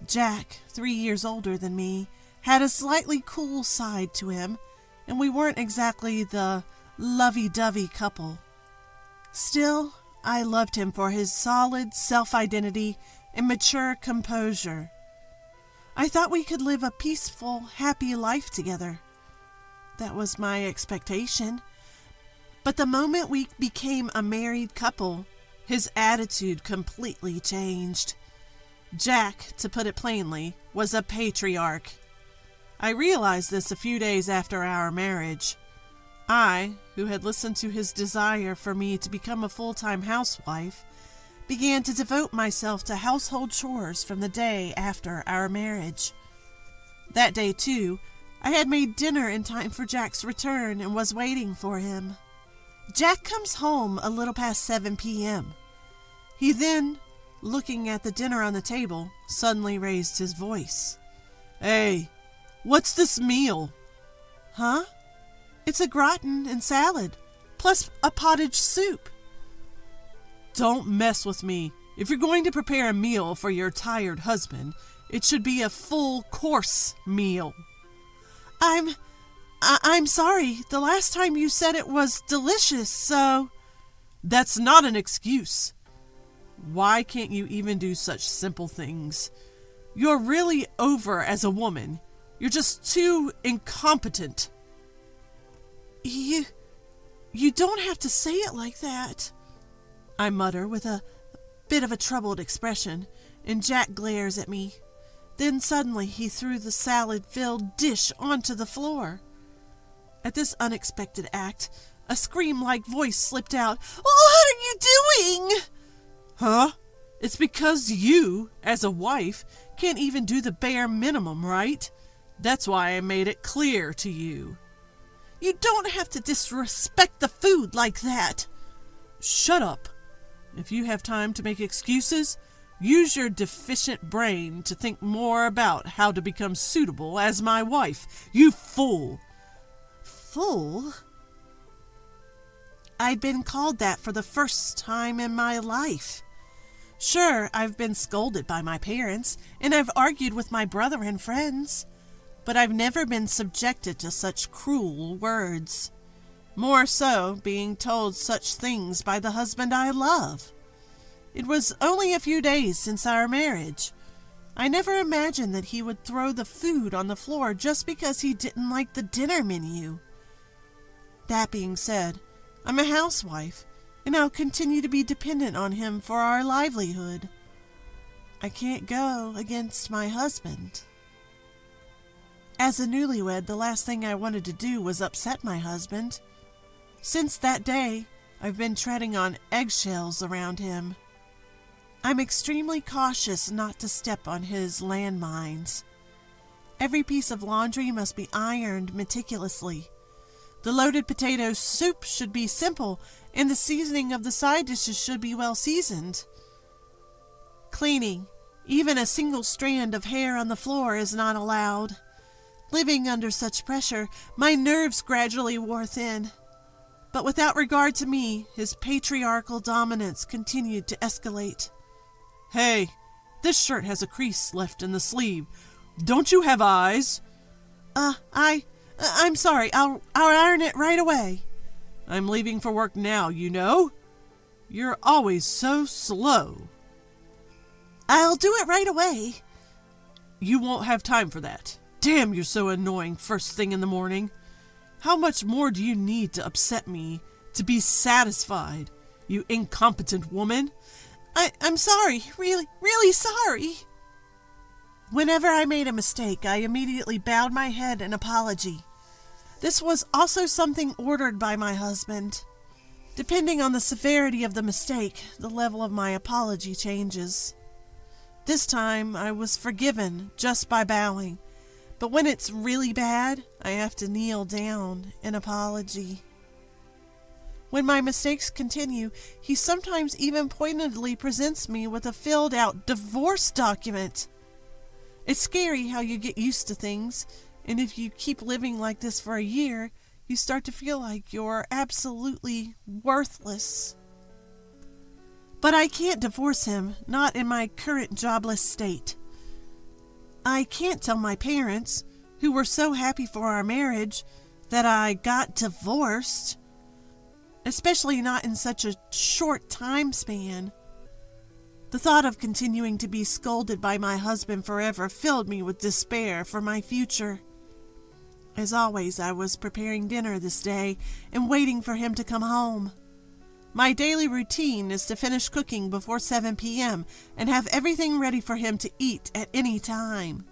Jack, 3 years older than me, had a slightly cool side to him, and we weren't exactly the lovey-dovey couple. Still, I loved him for his solid self-identity and mature composure. I thought we could live a peaceful, happy life together. That was my expectation. But the moment we became a married couple, his attitude completely changed. Jack, to put it plainly, was a patriarch. I realized this a few days after our marriage. I, who had listened to his desire for me to become a full-time housewife, began to devote myself to household chores from the day after our marriage. That day, too, I had made dinner in time for Jack's return and was waiting for him. Jack comes home a little past 7 p.m. He then, looking at the dinner on the table, suddenly raised his voice. "Hey, what's this meal?" "Huh? It's a gratin and salad, plus a pottage soup." "Don't mess with me. If you're going to prepare a meal for your tired husband, it should be a full-course meal." I'm sorry. The last time you said it was delicious, so... "That's not an excuse. Why can't you even do such simple things? You're really over as a woman. You're just too incompetent. You don't have to say it like that, I mutter with a bit of a troubled expression, and Jack glares at me. Then suddenly he threw the salad-filled dish onto the floor. At this unexpected act, a scream-like voice slipped out. "What are you doing?" Huh? It's because you, as a wife, can't even do the bare minimum, right? That's why I made it clear to you. You don't have to disrespect the food like that. Shut up. If you have time to make excuses, use your deficient brain to think more about how to become suitable as my wife. You fool. Fool? I'd been called that for the first time in my life. Sure, I've been scolded by my parents, and I've argued with my brother and friends, but I've never been subjected to such cruel words. More so, being told such things by the husband I love. It was only a few days since our marriage. I never imagined that he would throw the food on the floor just because he didn't like the dinner menu. That being said, I'm a housewife, and I'll continue to be dependent on him for our livelihood. I can't go against my husband. As a newlywed, the last thing I wanted to do was upset my husband. Since that day, I've been treading on eggshells around him. I'm extremely cautious not to step on his landmines. Every piece of laundry must be ironed meticulously. The loaded potato soup should be simple, and the seasoning of the side dishes should be well seasoned. Cleaning, even a single strand of hair on the floor, is not allowed. Living under such pressure, my nerves gradually wore thin. But without regard to me, his patriarchal dominance continued to escalate. Hey, this shirt has a crease left in the sleeve. Don't you have eyes? I'm sorry. I'll iron it right away. I'm leaving for work now, you know. You're always so slow. I'll do it right away. You won't have time for that. Damn, you're so annoying first thing in the morning. How much more do you need to upset me to be satisfied, you incompetent woman? I'm sorry, really sorry. Whenever I made a mistake, I immediately bowed my head in apology. This was also something ordered by my husband. Depending on the severity of the mistake, the level of my apology changes. This time, I was forgiven just by bowing, but when it's really bad, I have to kneel down in apology. When my mistakes continue, he sometimes even pointedly presents me with a filled-out divorce document. It's scary how you get used to things, and if you keep living like this for a year, you start to feel like you're absolutely worthless. But I can't divorce him, not in my current jobless state. I can't tell my parents, who were so happy for our marriage, that I got divorced. Especially not in such a short time span. The thought of continuing to be scolded by my husband forever filled me with despair for my future. As always, I was preparing dinner this day and waiting for him to come home. My daily routine is to finish cooking before 7 p.m. and have everything ready for him to eat at any time.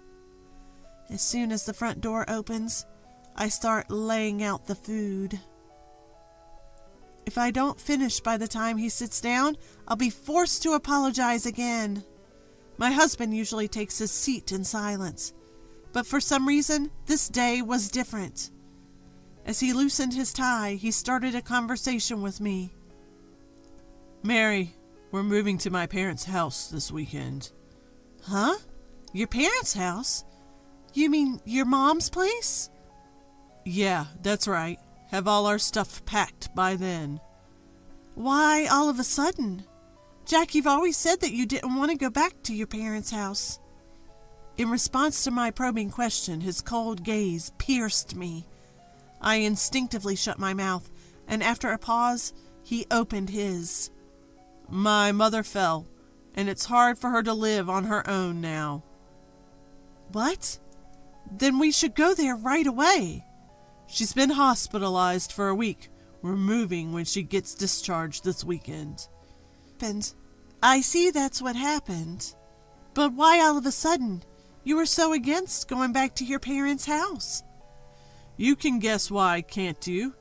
As soon as the front door opens, I start laying out the food. If I don't finish by the time he sits down, I'll be forced to apologize again. My husband usually takes his seat in silence, but for some reason, this day was different. As he loosened his tie, he started a conversation with me. Mary, we're moving to my parents' house this weekend. Huh? Your parents' house? You mean your mom's place? Yeah, that's right. Have all our stuff packed by then. Why all of a sudden? Jack, you've always said that you didn't want to go back to your parents' house. In response to my probing question, his cold gaze pierced me. I instinctively shut my mouth, and after a pause, he opened his. My mother fell. and it's hard for her to live on her own now." "What? Then we should go there right away." "She's been hospitalized for a week. We're moving when she gets discharged this weekend." "And I see that's what happened. But why all of a sudden? You were so against going back to your parents' house." "You can guess why, can't you?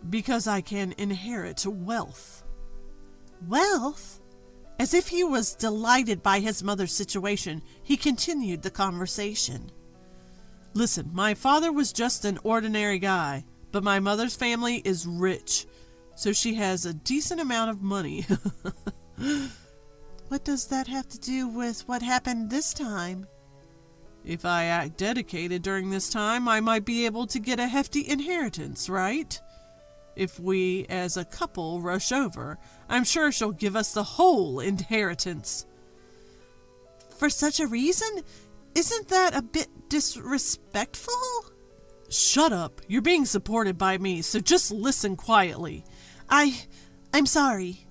Because I can inherit wealth." "Wealth?" As if he was delighted by his mother's situation, he continued the conversation. "Listen, my father was just an ordinary guy, but my mother's family is rich, so she has a decent amount of money." "What does that have to do with what happened this time?" "If I act dedicated during this time, I might be able to get a hefty inheritance, right? If we, as a couple, rush over, I'm sure she'll give us the whole inheritance." "For such a reason? Isn't that a bit disrespectful?" "Shut up. You're being supported by me, so just listen quietly." I'm sorry."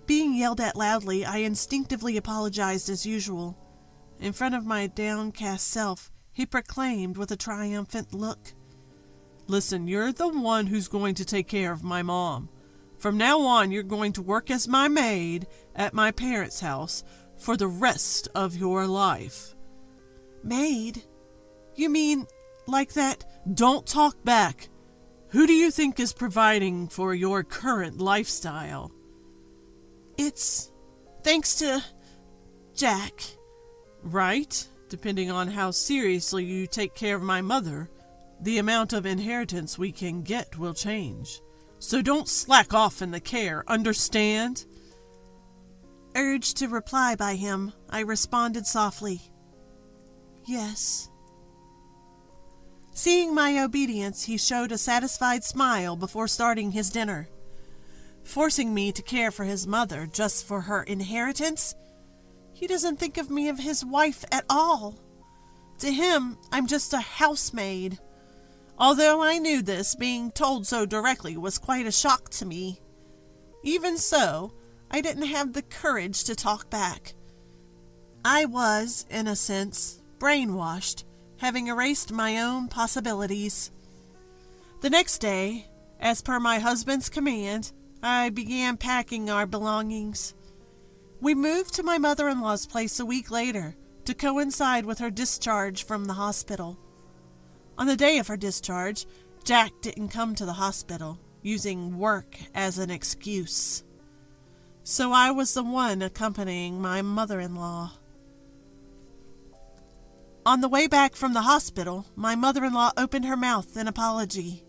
Being yelled at loudly, I instinctively apologized as usual. In front of my downcast self, he proclaimed with a triumphant look, "Listen, you're the one who's going to take care of my mom. From now on, you're going to work as my maid at my parents' house for the rest of your life." "Maid? You mean like that?" "Don't talk back. Who do you think is providing for your current lifestyle?" "It's thanks to Jack." "Right. Depending on how seriously you take care of my mother, the amount of inheritance we can get will change. So don't slack off in the care, understand?" Urged to reply by him, I responded softly, "Yes." Seeing my obedience, he showed a satisfied smile before starting his dinner. Forcing me to care for his mother just for her inheritance? He doesn't think of me as his wife at all. To him, I'm just a housemaid. Although I knew this, being told so directly was quite a shock to me. Even so, I didn't have the courage to talk back. I was, in a sense, brainwashed, having erased my own possibilities. The next day, as per my husband's command, I began packing our belongings. We moved to my mother-in-law's place a week later to coincide with her discharge from the hospital. On the day of her discharge, Jack didn't come to the hospital, using work as an excuse. So I was the one accompanying my mother-in-law. On the way back from the hospital, my mother-in-law opened her mouth in apology.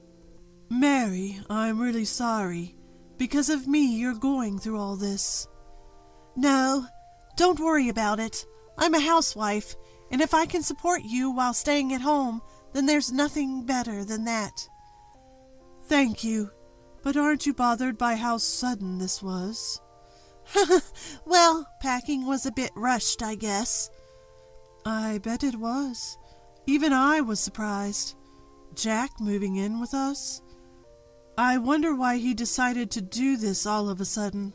"Mary, I'm really sorry. Because of me, you're going through all this." "No, don't worry about it. I'm a housewife, and if I can support you while staying at home, then there's nothing better than that." "Thank you, but aren't you bothered by how sudden this was?" "Well, packing was a bit rushed, I guess." "I bet it was. Even I was surprised. Jack moving in with us? I wonder why he decided to do this all of a sudden.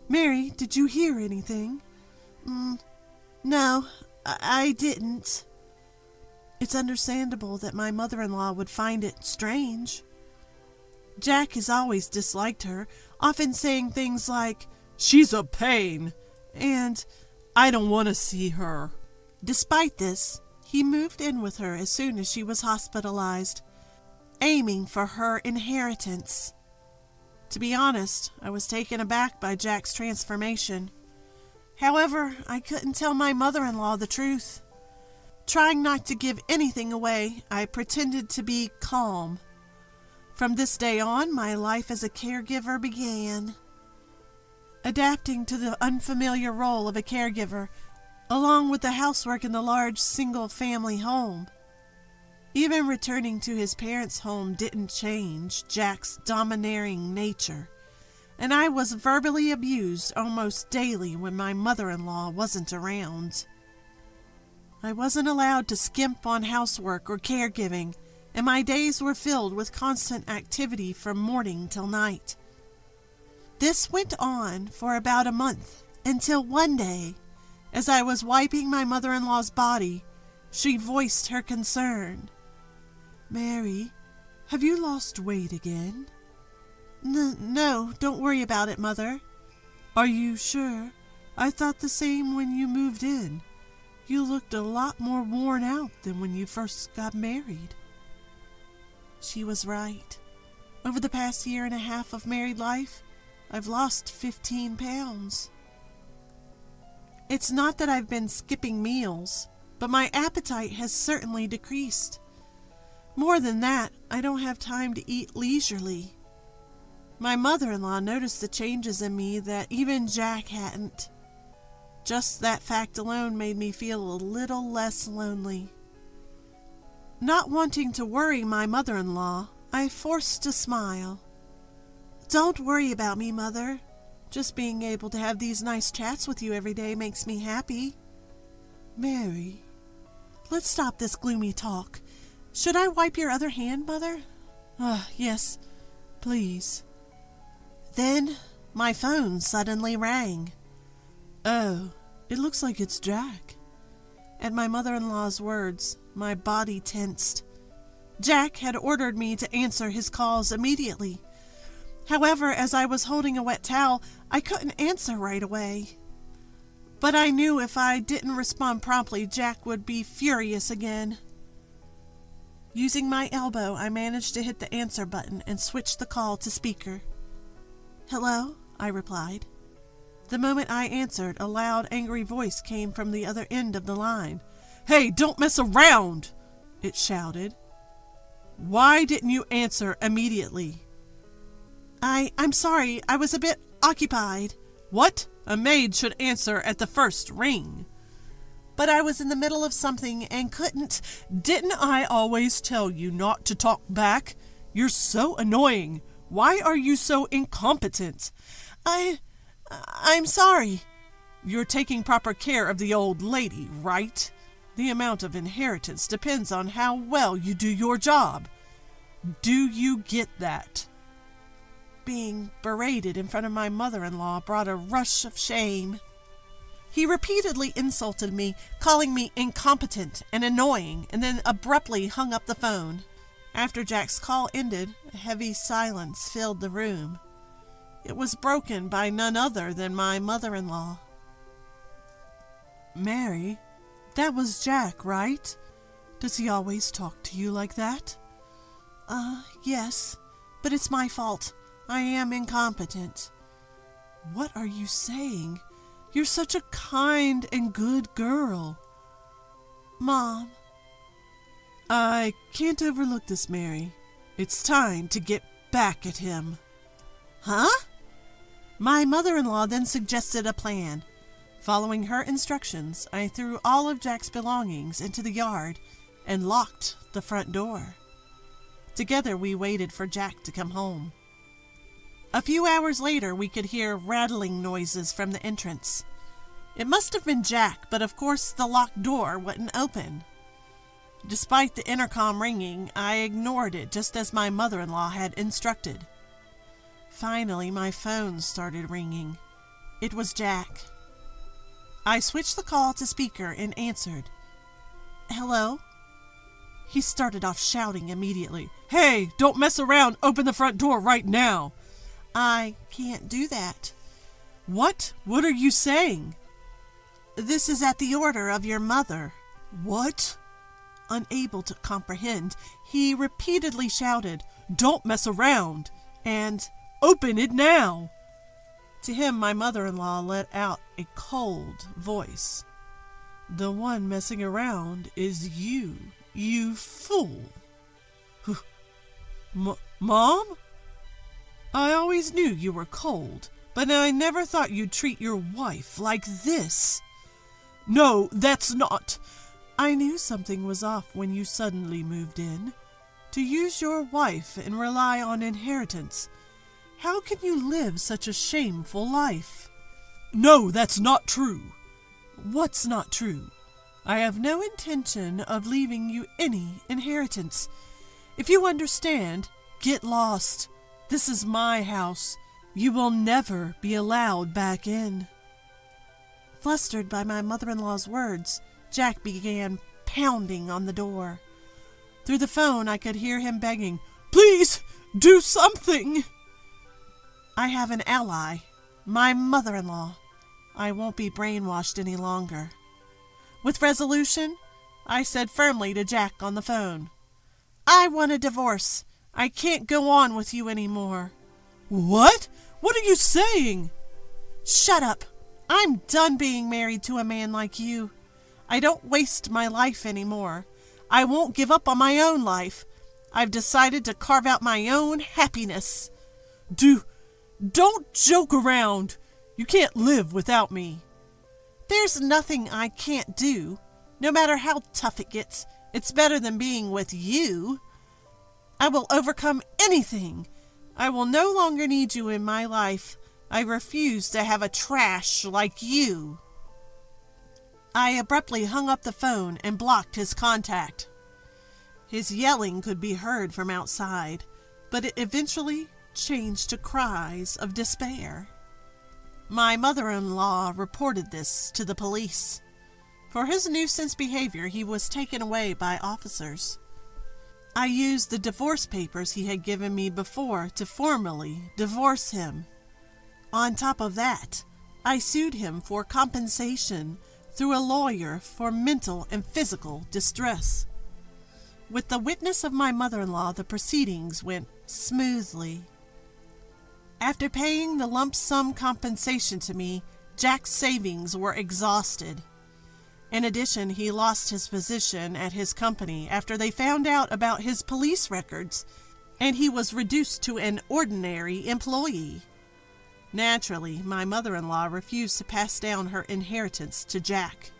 Mary, did you hear anything?" No, I didn't." It's understandable that my mother-in-law would find it strange. Jack has always disliked her, often saying things like, "She's a pain," and "I don't want to see her." Despite this, he moved in with her as soon as she was hospitalized, aiming for her inheritance. To be honest, I was taken aback by Jack's transformation. However, I couldn't tell my mother-in-law the truth. Trying not to give anything away, I pretended to be calm. From this day on, my life as a caregiver began. Adapting to the unfamiliar role of a caregiver, along with the housework in the large single-family home. Even returning to his parents' home didn't change Jack's domineering nature, and I was verbally abused almost daily when my mother-in-law wasn't around. I wasn't allowed to skimp on housework or caregiving, and my days were filled with constant activity from morning till night. This went on for about a month, Until one day, as I was wiping my mother-in-law's body, she voiced her concern. "Mary, have you lost weight again?" No, don't worry about it, Mother." "Are you sure? I thought the same when you moved in. You looked a lot more worn out than when you first got married." She was right. Over the past 1.5 years of married life, I've lost 15 pounds. It's not that I've been skipping meals, but my appetite has certainly decreased. More than that, I don't have time to eat leisurely. My mother-in-law noticed the changes in me that even Jack hadn't. Just that fact alone made me feel a little less lonely. Not wanting to worry my mother-in-law, I forced a smile. "Don't worry about me, Mother. Just being able to have these nice chats with you every day makes me happy." "Mary, let's stop this gloomy talk. Should I wipe your other hand, Mother?" Yes, please." Then my phone suddenly rang. "Oh, it looks like it's Jack." At my mother-in-law's words, my body tensed. Jack had ordered me to answer his calls immediately. However, as I was holding a wet towel, I couldn't answer right away. But I knew if I didn't respond promptly, Jack would be furious again. Using my elbow, I managed to hit the answer button and switch the call to speaker. "Hello," I replied. The moment I answered, a loud, angry voice came from the other end of the line. "Hey, don't mess around!" it shouted. "Why didn't you answer immediately?" I'm sorry, I was a bit occupied." "What? A maid should answer at the first ring." "But I was in the middle of something and couldn't." "Didn't I always tell you not to talk back? You're so annoying. Why are you so incompetent?" I'm sorry." "You're taking proper care of the old lady, right? The amount of inheritance depends on how well you do your job. Do you get that?" Being berated in front of my mother-in-law brought a rush of shame. He repeatedly insulted me, calling me incompetent and annoying, and then abruptly hung up the phone. After Jack's call ended, a heavy silence filled the room. It was broken by none other than my mother-in-law. "Mary, that was Jack, right? Does he always talk to you like that?" Yes, but it's my fault. I am incompetent." "What are you saying? You're such a kind and good girl." "Mom." "I can't overlook this, Mary. It's time to get back at him." "Huh?" My mother-in-law then suggested a plan. Following her instructions, I threw all of Jack's belongings into the yard and locked the front door. Together we waited for Jack to come home. A few hours later, we could hear rattling noises from the entrance. It must have been Jack, but of course the locked door wouldn't open. Despite the intercom ringing, I ignored it just as my mother-in-law had instructed. Finally, my phone started ringing. It was Jack. I switched the call to speaker and answered. "Hello?" He started off shouting immediately. "Hey, don't mess around! Open the front door right now!" "I can't do that." "What? What are you saying?" "This is at the order of your mother." "What?" Unable to comprehend, he repeatedly shouted, "Don't mess around!" and "Open it now!" To him, my mother-in-law let out a cold voice. "The one messing around is you, you fool." Mom? I always knew you were cold, but I never thought you'd treat your wife like this. "No, that's not." "I knew something was off when you suddenly moved in. To use your wife and rely on inheritance. How can you live such a shameful life?" "No, that's not true." "What's not true?" "I have no intention of leaving you any inheritance. If you understand, get lost. This is my house. You will never be allowed back in." Flustered by my mother-in-law's words, Jack began pounding on the door. Through the phone, I could hear him begging, "Please, do something!" I have an ally, my mother-in-law. I won't be brainwashed any longer. With resolution, I said firmly to Jack on the phone, "I want a divorce. I can't go on with you anymore." "What? What are you saying?" "Shut up. I'm done being married to a man like you. I don't waste my life anymore. I won't give up on my own life. I've decided to carve out my own happiness. Don't joke around. You can't live without me." "There's nothing I can't do. No matter how tough it gets, it's better than being with you. I will overcome anything. I will no longer need you in my life. I refuse to have a trash like you." I abruptly hung up the phone and blocked his contact. His yelling could be heard from outside, but it eventually changed to cries of despair. My mother-in-law reported this to the police. For his nuisance behavior, he was taken away by officers. I used the divorce papers he had given me before to formally divorce him. On top of that, I sued him for compensation through a lawyer for mental and physical distress. With the witness of my mother-in-law, the proceedings went smoothly. After paying the lump sum compensation to me, Jack's savings were exhausted. In addition, he lost his position at his company after they found out about his police records, and he was reduced to an ordinary employee. Naturally, my mother-in-law refused to pass down her inheritance to Jack.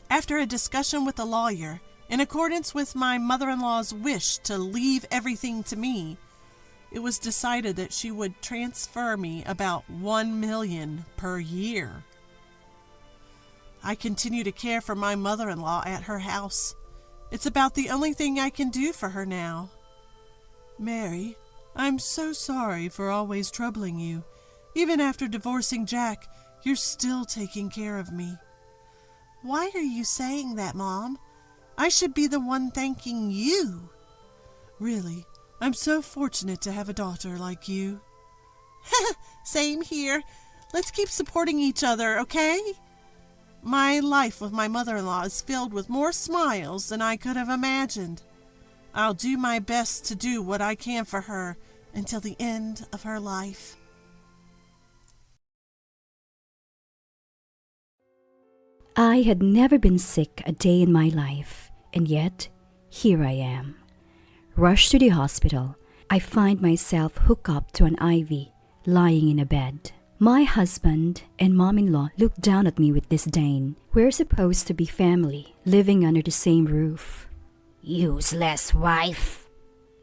After a discussion with the lawyer, in accordance with my mother-in-law's wish to leave everything to me, it was decided that she would transfer me about $1 million per year. I continue to care for my mother-in-law at her house. It's about the only thing I can do for her now. "Mary, I'm so sorry for always troubling you. Even after divorcing Jack, you're still taking care of me." "Why are you saying that, Mom? I should be the one thanking you." "Really, I'm so fortunate to have a daughter like you." "Same here. Let's keep supporting each other, okay? My life with my mother-in-law is filled with more smiles than I could have imagined. I'll do my best to do what I can for her until the end of her life." I had never been sick a day in my life, and yet here I am. Rushed to the hospital, I find myself hooked up to an IV, lying in a bed. My husband and mom-in-law look down at me with disdain. We're supposed to be family, living under the same roof. "Useless wife,"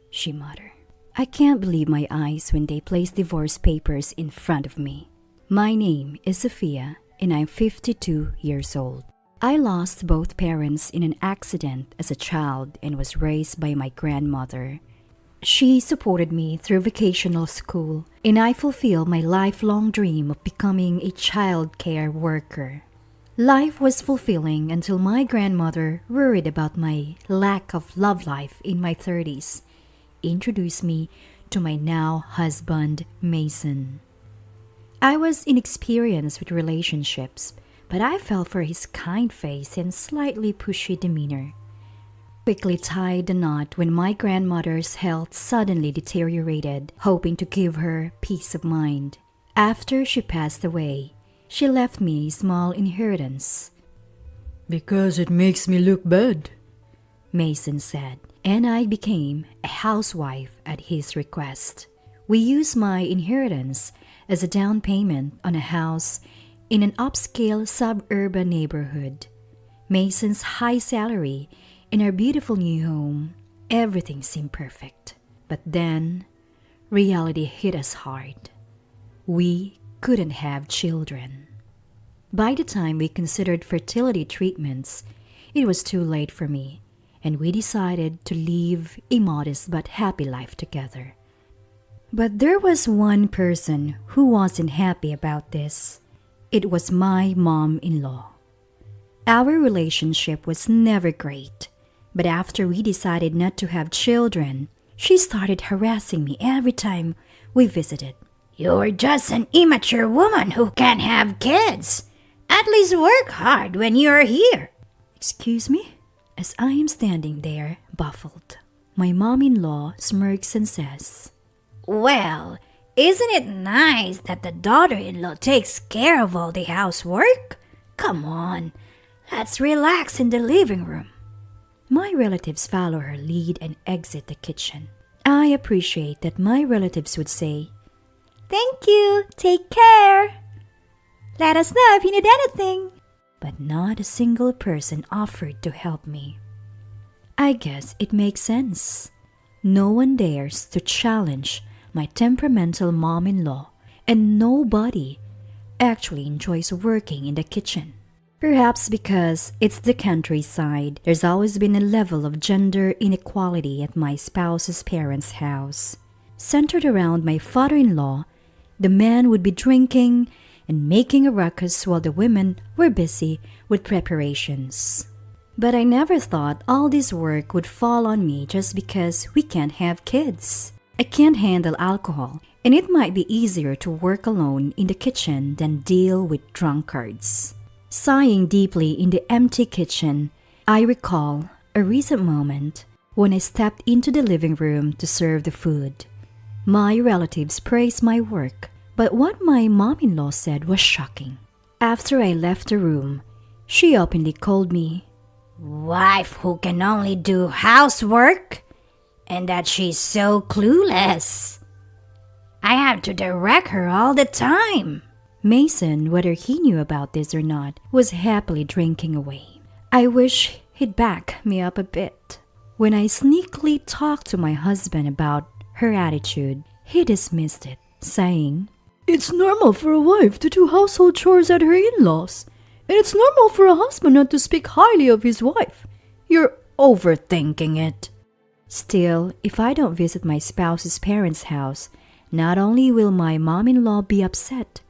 she muttered. I can't believe my eyes when they place divorce papers in front of me. My name is Sophia, and I'm 52 years old. I lost both parents in an accident as a child and was raised by my grandmother. She supported me through vocational school, and I fulfilled my lifelong dream of becoming a child care worker. Life was fulfilling until my grandmother, worried about my lack of love life in my 30s, introduced me to my now husband, Mason. I was inexperienced with relationships, but I fell for his kind face and slightly pushy demeanor. Quickly tied the knot when my grandmother's health suddenly deteriorated, hoping to give her peace of mind. After she passed away, she left me a small inheritance. "Because it makes me look bad," Mason said, and I became a housewife at his request. We used my inheritance as a down payment on a house in an upscale suburban neighborhood. Mason's high salary in our beautiful new home, everything seemed perfect. But then, reality hit us hard. We couldn't have children. By the time we considered fertility treatments, it was too late for me, and we decided to live a modest but happy life together. But there was one person who wasn't happy about this. It was my mom-in-law. Our relationship was never great, but after we decided not to have children, she started harassing me every time we visited. You're just an immature woman who can't have kids. At least work hard when you're here. Excuse me? As I am standing there, baffled, my mom-in-law smirks and says, Well, isn't it nice that the daughter-in-law takes care of all the housework? Come on, let's relax in the living room. My relatives follow her lead and exit the kitchen. I appreciate that my relatives would say, Thank you, take care. Let us know if you need anything. But not a single person offered to help me. I guess it makes sense. No one dares to challenge my temperamental mom-in-law, and nobody actually enjoys working in the kitchen. Perhaps because it's the countryside, there's always been a level of gender inequality at my spouse's parents' house. Centered around my father-in-law, the man would be drinking and making a ruckus while the women were busy with preparations. But I never thought all this work would fall on me just because we can't have kids. I can't handle alcohol, and it might be easier to work alone in the kitchen than deal with drunkards. Sighing deeply in the empty kitchen, I recall a recent moment when I stepped into the living room to serve the food. My relatives praised my work, but what my mom-in-law said was shocking. After I left the room, she openly called me Wife who can only do housework, and that she's so clueless. I have to direct her all the time. Mason, whether he knew about this or not, was happily drinking away. I wish he'd back me up a bit. When I sneakily talked to my husband about her attitude, he dismissed it, saying, It's normal for a wife to do household chores at her in-laws, and it's normal for a husband not to speak highly of his wife. You're overthinking it. Still, if I don't visit my spouse's parents' house, not only will my mom-in-law be upset,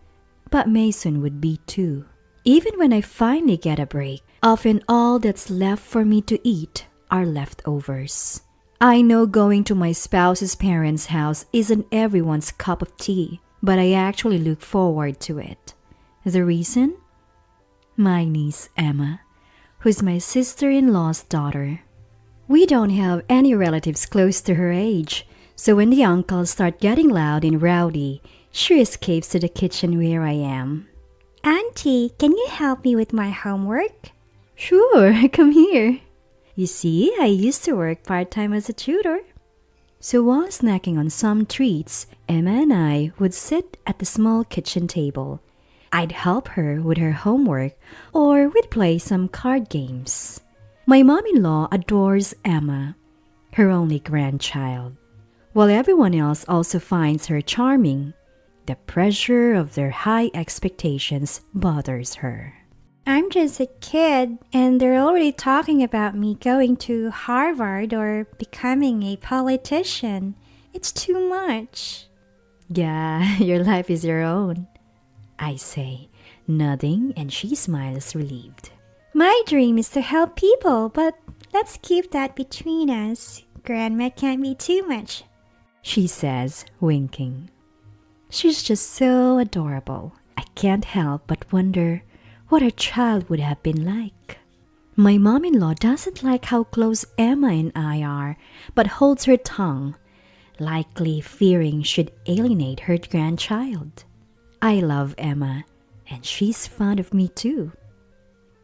but Mason would be too. Even when I finally get a break, often all that's left for me to eat are leftovers. I know going to my spouse's parents' house isn't everyone's cup of tea, but I actually look forward to it. The reason? My niece Emma, who's my sister-in-law's daughter. We don't have any relatives close to her age, so when the uncles start getting loud and rowdy, she escapes to the kitchen where I am. Auntie, can you help me with my homework? Sure, come here. You see, I used to work part-time as a tutor. So while snacking on some treats, Emma and I would sit at the small kitchen table. I'd help her with her homework, or we'd play some card games. My mom-in-law adores Emma, her only grandchild, while everyone else also finds her charming. The pressure of their high expectations bothers her. I'm just a kid, and they're already talking about me going to Harvard or becoming a politician. It's too much. Yeah, your life is your own, I say, nodding, and she smiles relieved. My dream is to help people, but let's keep that between us. Grandma can't be too much, she says, winking. She's just so adorable. I can't help but wonder what her child would have been like. My mom-in-law doesn't like how close Emma and I are, but holds her tongue, likely fearing she'd alienate her grandchild. I love Emma, and she's fond of me too.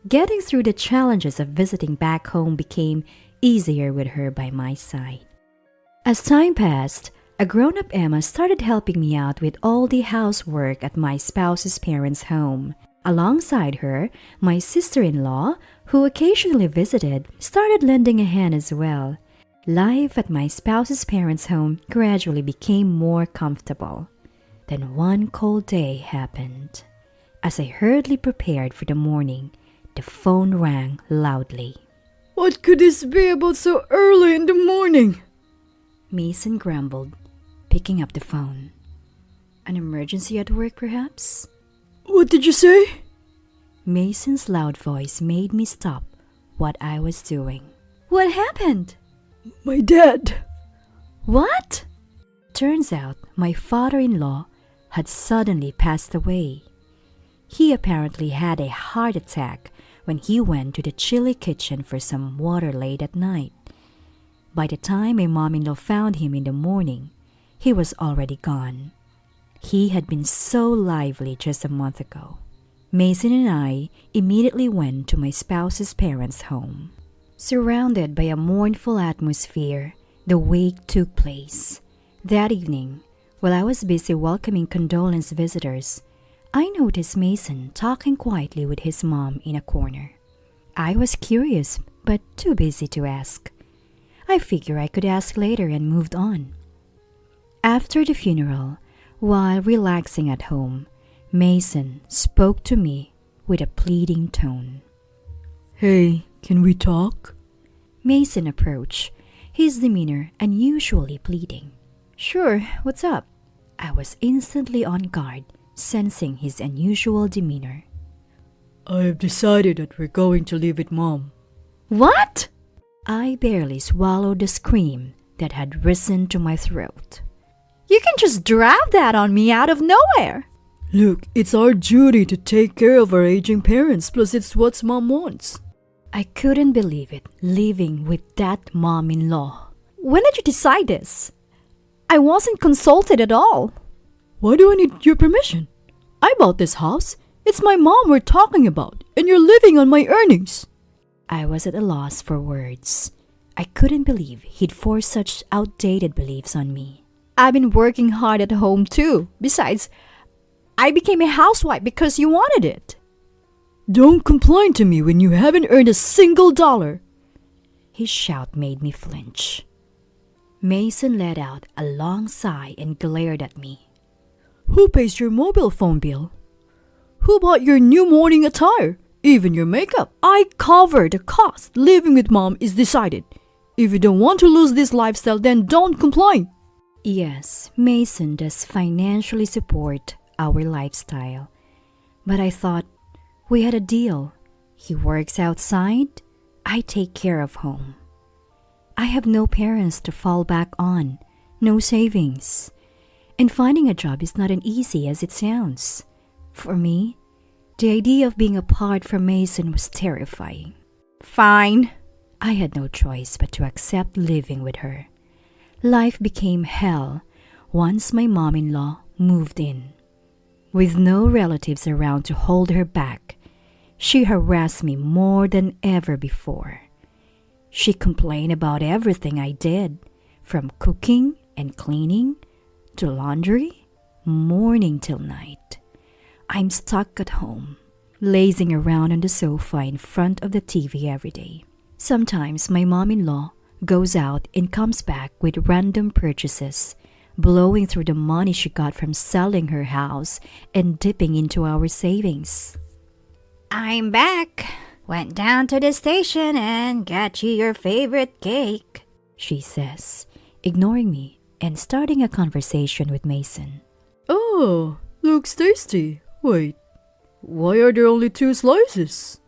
Getting through the challenges of visiting back home became easier with her by my side. As time passed, a grown-up Emma started helping me out with all the housework at my spouse's parents' home. Alongside her, my sister-in-law, who occasionally visited, started lending a hand as well. Life at my spouse's parents' home gradually became more comfortable. Then one cold day happened. As I hurriedly prepared for the morning, the phone rang loudly. What could this be about so early in the morning? Mason grumbled, picking up the phone. An emergency at work, perhaps? What did you say? Mason's loud voice made me stop what I was doing. What happened? My dad. What? Turns out my father-in-law had suddenly passed away. He apparently had a heart attack when he went to the chilly kitchen for some water late at night. By the time my mom-in-law found him in the morning, he was already gone. He had been so lively just a month ago. Mason and I immediately went to my spouse's parents' home. Surrounded by a mournful atmosphere, the wake took place. That evening, while I was busy welcoming condolence visitors, I noticed Mason talking quietly with his mom in a corner. I was curious, but too busy to ask. I figured I could ask later and moved on. After the funeral, while relaxing at home, Mason spoke to me with a pleading tone. Hey, can we talk? Mason approached, his demeanor unusually pleading. Sure, what's up? I was instantly on guard, sensing his unusual demeanor. I've decided that we're going to live with Mom. What? I barely swallowed the scream that had risen to my throat. You can just drop that on me out of nowhere. Look, it's our duty to take care of our aging parents, plus it's what Mom wants. I couldn't believe it, living with that mom-in-law. When did you decide this? I wasn't consulted at all. Why do I need your permission? I bought this house. It's my mom we're talking about, and you're living on my earnings. I was at a loss for words. I couldn't believe he'd force such outdated beliefs on me. I've been working hard at home too. Besides, I became a housewife because you wanted it. Don't complain to me when you haven't earned a single dollar. His shout made me flinch. Mason let out a long sigh and glared at me. Who pays your mobile phone bill? Who bought your new morning attire? Even your makeup? I cover the cost. Living with Mom is decided. If you don't want to lose this lifestyle, then don't complain. Yes, Mason does financially support our lifestyle. But I thought we had a deal. He works outside, I take care of home. I have no parents to fall back on, no savings. And finding a job is not as easy as it sounds. For me, the idea of being apart from Mason was terrifying. Fine. I had no choice but to accept living with her. Life became hell once my mom-in-law moved in. With no relatives around to hold her back, she harassed me more than ever before. She complained about everything I did, from cooking and cleaning to laundry, morning till night. I'm stuck at home, lazing around on the sofa in front of the TV every day. Sometimes my mom-in-law goes out and comes back with random purchases, blowing through the money she got from selling her house and dipping into our savings. I'm back. Went down to the station and got you your favorite cake, she says, ignoring me and starting a conversation with Mason. Oh, looks tasty. Wait, why are there only 2 slices?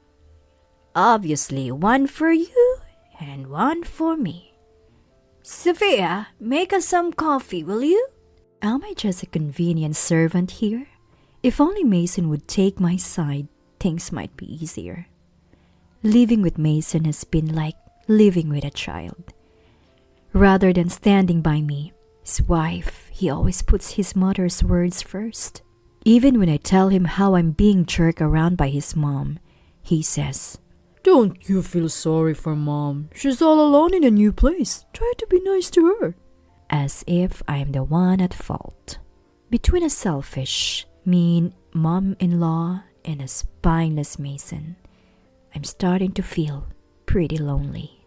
Obviously, one for you and one for me. Sophia, make us some coffee, will you? Am I just a convenient servant here? If only Mason would take my side, things might be easier. Living with Mason has been like living with a child. Rather than standing by me, his wife, he always puts his mother's words first. Even when I tell him how I'm being jerked around by his mom, he says, Don't you feel sorry for Mom. She's all alone in a new place. Try to be nice to her. As if I'm the one at fault. Between a selfish, mean mom-in-law and a spineless Mason, I'm starting to feel pretty lonely.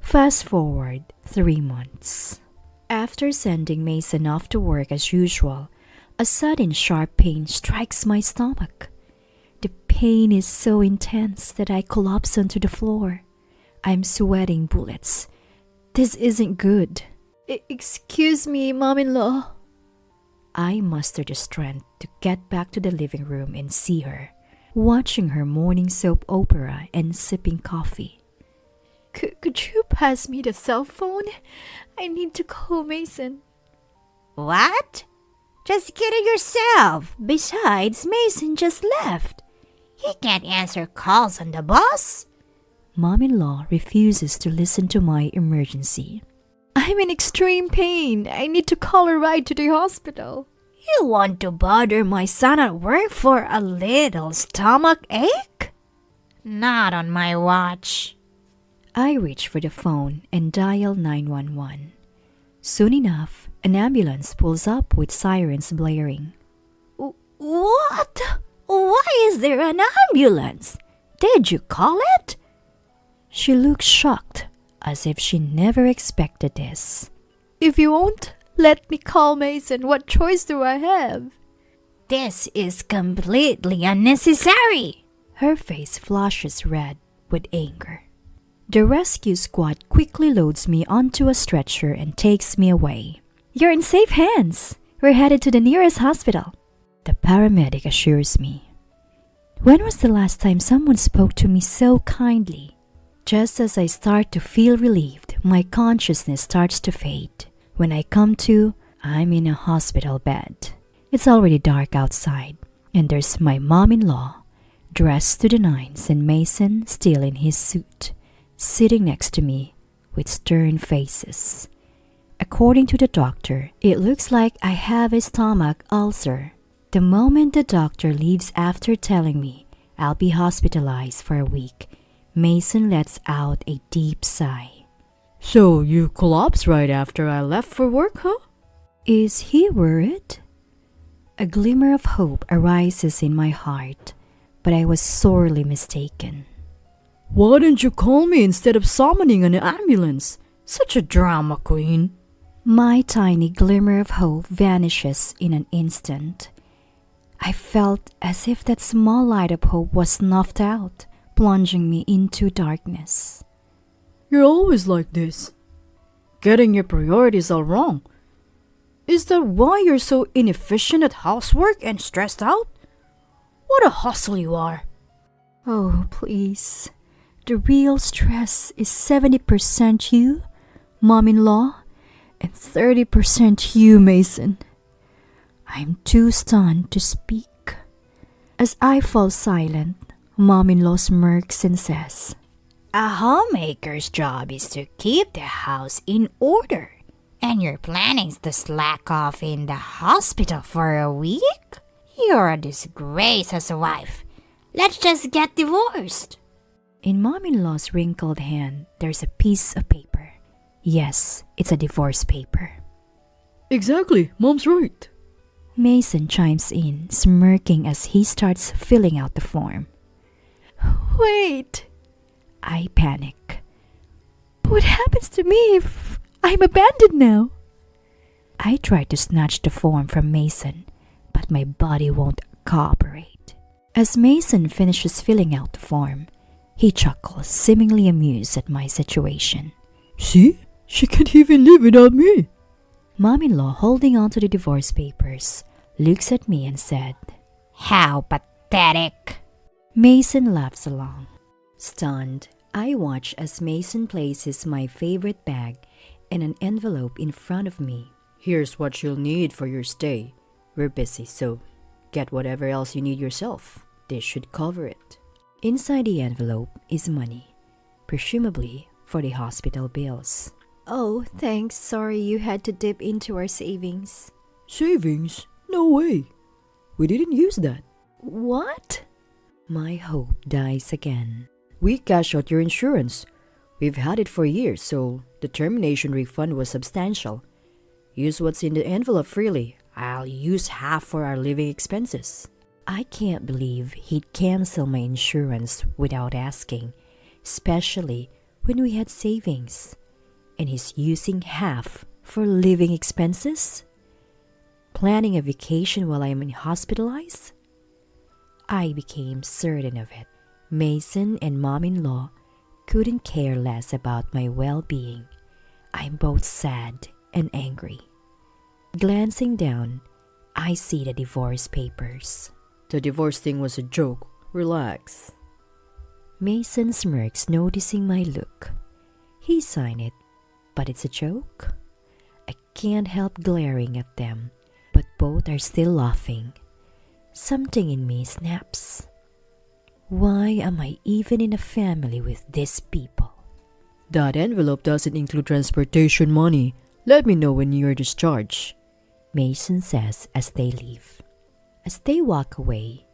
Fast forward 3 months. After sending Mason off to work as usual, a sudden sharp pain strikes my stomach. The pain is so intense that I collapse onto the floor. I'm sweating bullets. This isn't good. Excuse me, Mom-in-law. I mustered the strength to get back to the living room and see her, watching her morning soap opera and sipping coffee. Could you pass me the cell phone? I need to call Mason. What? Just get it yourself. Besides, Mason just left. He can't answer calls on the bus. Mom-in-law refuses to listen to my emergency. I'm in extreme pain. I need to call a ride to the hospital. You want to bother my son at work for a little stomach ache? Not on my watch. I reach for the phone and dial 911. Soon enough, an ambulance pulls up with sirens blaring. What? Why is there an ambulance? Did you call it? She looks shocked, as if she never expected this. If you won't let me call Mason, what choice do I have? This is completely unnecessary. Her face flushes red with anger. The rescue squad quickly loads me onto a stretcher and takes me away. You're in safe hands. We're headed to the nearest hospital. The paramedic assures me. When was the last time someone spoke to me so kindly? Just as I start to feel relieved, my consciousness starts to fade. When I come to, I'm in a hospital bed. It's already dark outside, and there's my mom-in-law, dressed to the nines, and Mason still in his suit, sitting next to me with stern faces. According to the doctor, it looks like I have a stomach ulcer. The moment the doctor leaves after telling me I'll be hospitalized for a week, Mason lets out a deep sigh. So you collapsed right after I left for work, huh? Is he worried? A glimmer of hope arises in my heart, but I was sorely mistaken. Why didn't you call me instead of summoning an ambulance? Such a drama queen. My tiny glimmer of hope vanishes in an instant. I felt as if that small light of hope was snuffed out, plunging me into darkness. You're always like this. Getting your priorities all wrong. Is that why you're so inefficient at housework and stressed out? What a hustle you are. Oh, please. The real stress is 70% you, Mom-in-law, and 30% you, Mason. I'm too stunned to speak. As I fall silent, Mom-in-law smirks and says, A homemaker's job is to keep the house in order. And you're planning to slack off in the hospital for a week? You're a disgrace as a wife. Let's just get divorced. In Mom-in-law's wrinkled hand, there's a piece of paper. Yes, it's a divorce paper. Exactly, Mom's right. Mason chimes in, smirking as he starts filling out the form. Wait. I panic. What happens to me if I'm abandoned now? I try to snatch the form from Mason, but my body won't cooperate. As Mason finishes filling out the form, he chuckles, seemingly amused at my situation. See? She can't even live without me. Mom-in-law, holding on to the divorce papers, looks at me and said, How pathetic. Mason laughs along. Stunned, I watch as Mason places my favorite bag and an envelope in front of me. Here's what you'll need for your stay. We're busy, so get whatever else you need yourself. This should cover it. Inside the envelope is money, presumably for the hospital bills. Oh, thanks. Sorry you had to dip into our savings. Savings? No way. We didn't use that. What? My hope dies again. We cashed out your insurance. We've had it for years, so the termination refund was substantial. Use what's in the envelope freely. I'll use half for our living expenses. I can't believe he'd cancel my insurance without asking, especially when we had savings. And he's using half for living expenses? Planning a vacation while I'm hospitalized? I became certain of it. Mason and Mom-in-law couldn't care less about my well-being. I'm both sad and angry. Glancing down, I see the divorce papers. The divorce thing was a joke. Relax. Mason smirks, noticing my look. He signed it, but it's a joke? I can't help glaring at them, but both are still laughing. Something in me snaps. Why am I even in a family with these people? That envelope doesn't include transportation money. Let me know when you're discharged. Mason says as they leave. As they walk away,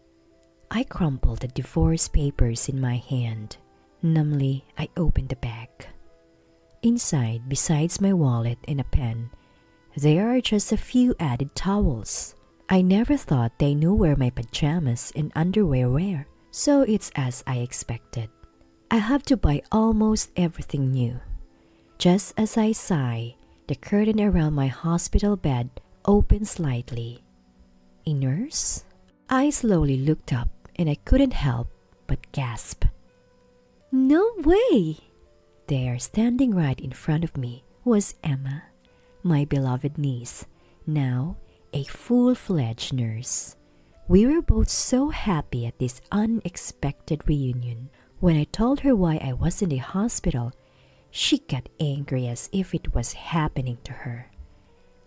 I crumple the divorce papers in my hand. Numbly, I open the bag. Inside, besides my wallet and a pen, there are just a few added towels. I never thought they knew where my pajamas and underwear were, so it's as I expected. I have to buy almost everything new. Just as I sigh, the curtain around my hospital bed opens slightly. A nurse? I slowly looked up and I couldn't help but gasp. No way! There, standing right in front of me, was Emma, my beloved niece, now a full-fledged nurse. We were both so happy at this unexpected reunion. When I told her why I was in the hospital, she got angry as if it was happening to her.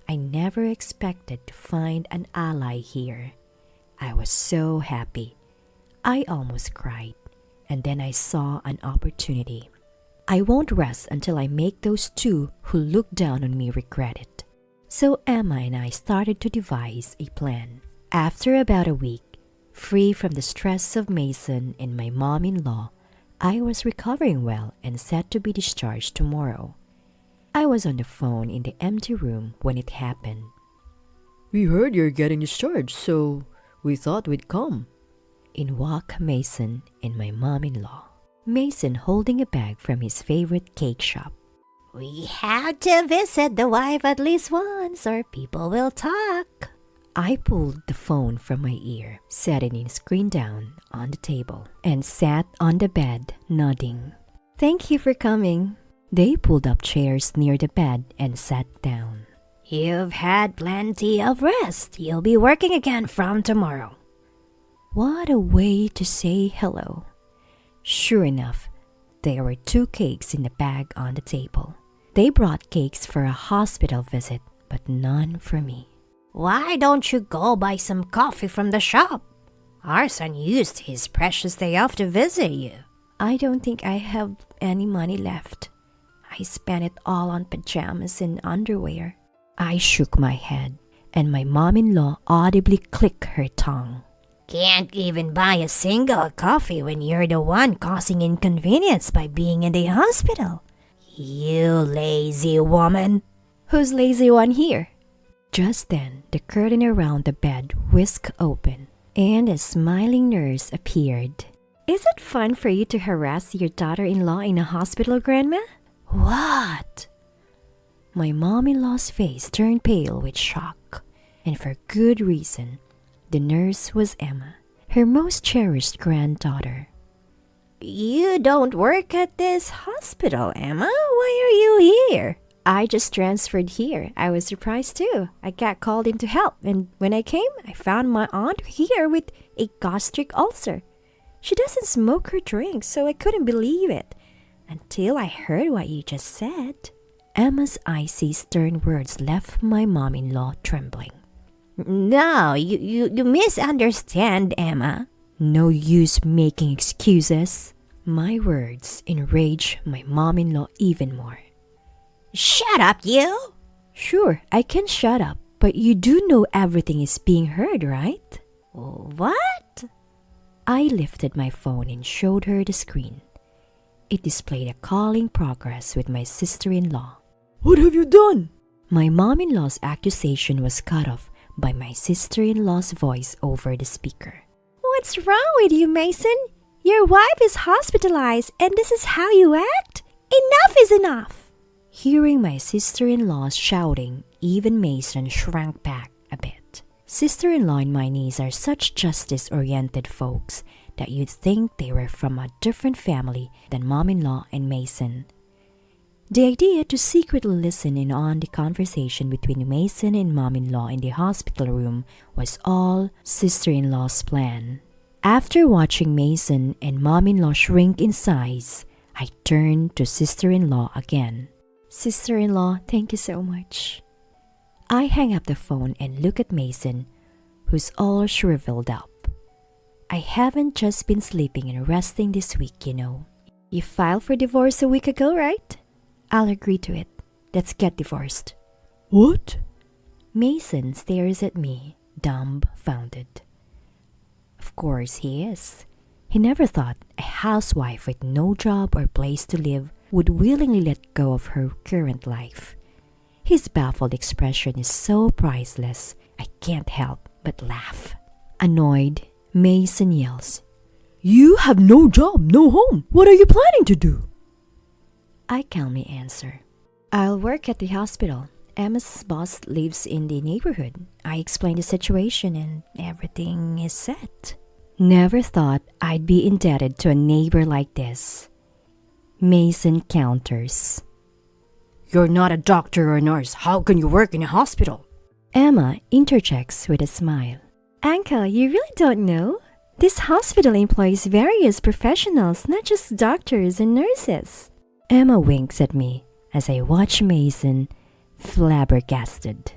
I never expected to find an ally here. I was so happy. I almost cried, and then I saw an opportunity. I won't rest until I make those two who look down on me regret it. So Emma and I started to devise a plan. After about a week, free from the stress of Mason and my mom-in-law, I was recovering well and set to be discharged tomorrow. I was on the phone in the empty room when it happened. We heard you're getting discharged, so we thought we'd come. In walk Mason and my mom-in-law. Mason holding a bag from his favorite cake shop. We have to visit the wife at least once or people will talk. I pulled the phone from my ear, setting it screen down on the table, and sat on the bed, nodding. Thank you for coming. They pulled up chairs near the bed and sat down. You've had plenty of rest. You'll be working again from tomorrow. What a way to say hello. Sure enough, there were 2 cakes in the bag on the table. They brought cakes for a hospital visit, but none for me. Why don't you go buy some coffee from the shop? Our son used his precious day off to visit you. I don't think I have any money left. I spent it all on pajamas and underwear. I shook my head, and my mom-in-law audibly clicked her tongue. Can't even buy a single coffee when you're the one causing inconvenience by being in the hospital. You lazy woman. Who's lazy one here? Just then, the curtain around the bed whisked open, and a smiling nurse appeared. Is it fun for you to harass your daughter-in-law in a hospital, Grandma? What? My mom-in-law's face turned pale with shock, and for good reason. The nurse was Emma, her most cherished granddaughter. You don't work at this hospital, Emma. Why are you here? I just transferred here. I was surprised too. I got called in to help, and when I came, I found my aunt here with a gastric ulcer. She doesn't smoke or drink, so I couldn't believe it until I heard what you just said. Emma's icy, stern words left my mom-in-law trembling. No, you misunderstand, Emma. No use making excuses. My words enraged my mom-in-law even more. Shut up, you! Sure, I can shut up, but you do know everything is being heard, right? What? I lifted my phone and showed her the screen. It displayed a call in progress with my sister-in-law. What have you done? My mom-in-law's accusation was cut off by my sister-in-law's voice over the speaker. What's wrong with you, Mason? Your wife is hospitalized and this is how you act? Enough is enough! Hearing my sister-in-law's shouting, even Mason shrank back a bit. Sister-in-law and my niece are such justice-oriented folks that you'd think they were from a different family than mom-in-law and Mason. The idea to secretly listen in on the conversation between Mason and mom-in-law in the hospital room was all sister-in-law's plan. After watching Mason and mom-in-law shrink in size, I turned to sister-in-law again. Sister-in-law, thank you so much. I hang up the phone and look at Mason, who's all shriveled up. I haven't just been sleeping and resting this week, you know. You filed for divorce a week ago, right? I'll agree to it. Let's get divorced. What? Mason stares at me, dumbfounded. Of course he is. He never thought a housewife with no job or place to live would willingly let go of her current life. His baffled expression is so priceless, I can't help but laugh. Annoyed, Mason yells, You have no job, no home. What are you planning to do? I calmly answer, I'll work at the hospital. Emma's boss lives in the neighborhood. I explain the situation and everything is set. Never thought I'd be indebted to a neighbor like this. Mason counters, You're not a doctor or nurse. How can you work in a hospital? Emma interjects with a smile. Uncle, you really don't know? This hospital employs various professionals, not just doctors and nurses. Emma winks at me as I watch Mason, flabbergasted.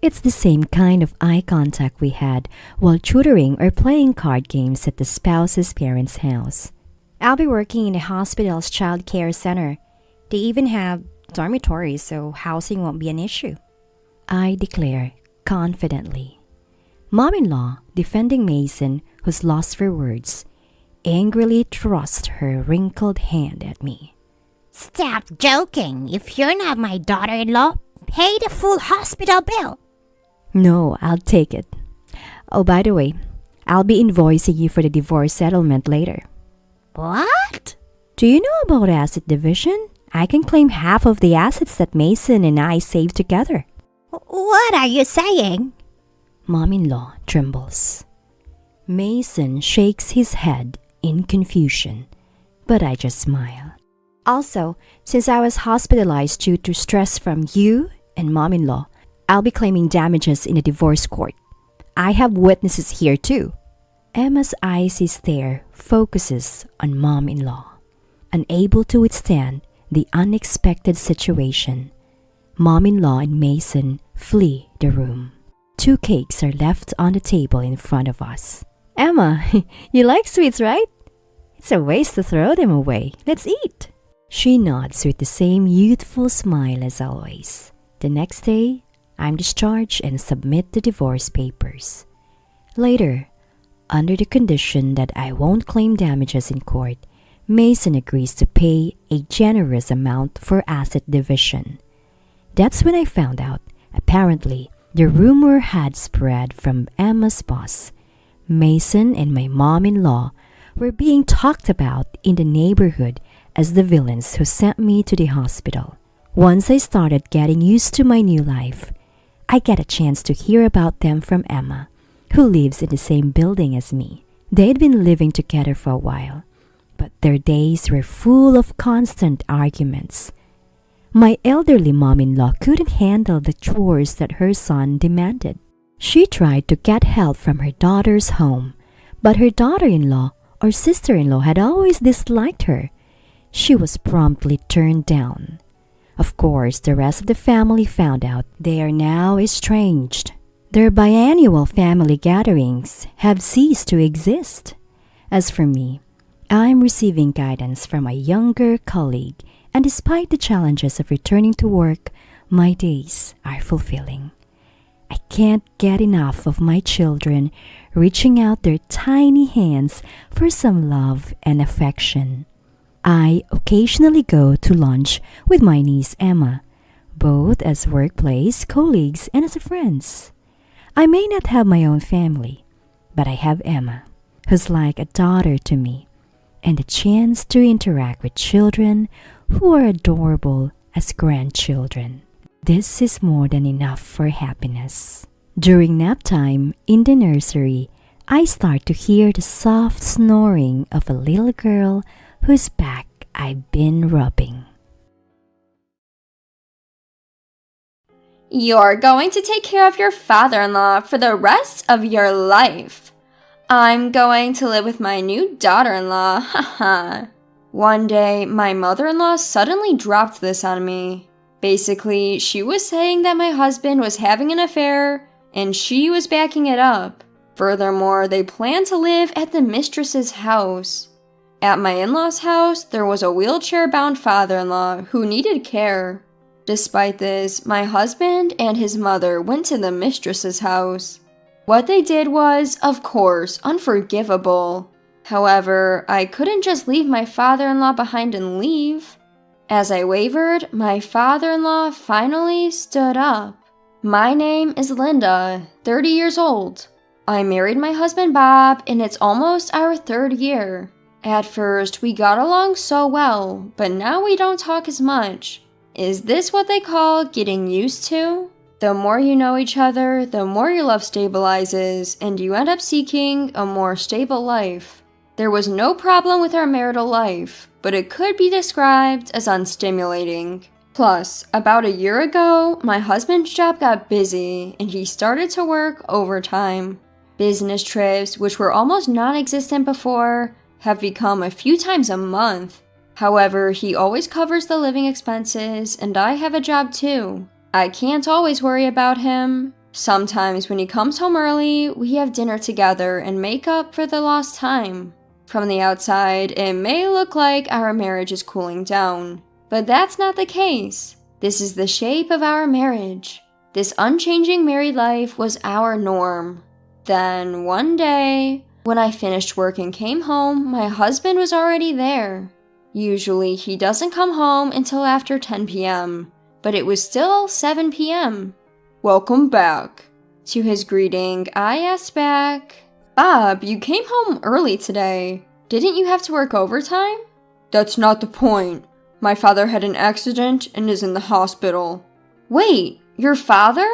It's the same kind of eye contact we had while tutoring or playing card games at the spouse's parents' house. I'll be working in the hospital's child care center. They even have dormitories, so housing won't be an issue, I declare confidently. Mom-in-law, defending Mason, who's lost for words, angrily thrusts her wrinkled hand at me. Stop joking. If you're not my daughter-in-law, pay the full hospital bill. No, I'll take it. Oh, by the way, I'll be invoicing you for the divorce settlement later. What? Do you know about asset division? I can claim half of the assets that Mason and I saved together. What are you saying? Mom-in-law trembles. Mason shakes his head in confusion, but I just smile. Also, since I was hospitalized due to stress from you and mom-in-law, I'll be claiming damages in a divorce court. I have witnesses here too. Emma's icy stare focuses on mom-in-law. Unable to withstand the unexpected situation, mom-in-law and Mason flee the room. 2 cakes are left on the table in front of us. Emma, you like sweets, right? It's a waste to throw them away. Let's eat. She nods with the same youthful smile as always. The next day, I'm discharged and submit the divorce papers. Later, under the condition that I won't claim damages in court, Mason agrees to pay a generous amount for asset division. That's when I found out, apparently, the rumor had spread from Emma's boss. Mason and my mom-in-law were being talked about in the neighborhood as the villains who sent me to the hospital. Once I started getting used to my new life, I get a chance to hear about them from Emma, who lives in the same building as me. They'd been living together for a while, but their days were full of constant arguments. My elderly mom-in-law couldn't handle the chores that her son demanded. She tried to get help from her daughter's home, but her daughter-in-law or sister-in-law had always disliked her. She was promptly turned down. Of course, the rest of the family found out. They are now estranged. Their biannual family gatherings have ceased to exist. As for me, I'm receiving guidance from a younger colleague, and despite the challenges of returning to work, my days are fulfilling. I can't get enough of my children reaching out their tiny hands for some love and affection. I occasionally go to lunch with my niece Emma, both as workplace colleagues and as friends. I may not have my own family, but I have Emma, who's like a daughter to me, and the chance to interact with children who are adorable as grandchildren. This is more than enough for happiness. During nap time in the nursery, I start to hear the soft snoring of a little girl whose back I've been rubbing. You're going to take care of your father-in-law for the rest of your life. I'm going to live with my new daughter-in-law, haha. One day, my mother-in-law suddenly dropped this on me. Basically, she was saying that my husband was having an affair, and she was backing it up. Furthermore, they planned to live at the mistress's house. At my in-laws' house, there was a wheelchair-bound father-in-law who needed care. Despite this, my husband and his mother went to the mistress's house. What they did was, of course, unforgivable. However, I couldn't just leave my father-in-law behind and leave. As I wavered, my father-in-law finally stood up. My name is Linda, 30 years old. I married my husband Bob, and it's almost our 3rd year. At first, we got along so well, but now we don't talk as much. Is this what they call getting used to? The more you know each other, the more your love stabilizes, and you end up seeking a more stable life. There was no problem with our marital life, but it could be described as unstimulating. Plus, about a year ago, my husband's job got busy, and he started to work overtime. Business trips, which were almost non-existent before, have become a few times a month. However, he always covers the living expenses, and I have a job too. I can't always worry about him. Sometimes when he comes home early, we have dinner together and make up for the lost time. From the outside, it may look like our marriage is cooling down, but that's not the case. This is the shape of our marriage. This unchanging married life was our norm. Then, one day, when I finished work and came home, my husband was already there. Usually, he doesn't come home until after 10 p.m., but it was still 7 p.m. "Welcome back." To his greeting, I asked back, "Bob, you came home early today. Didn't you have to work overtime?" "That's not the point. My father had an accident and is in the hospital." "Wait, your father?"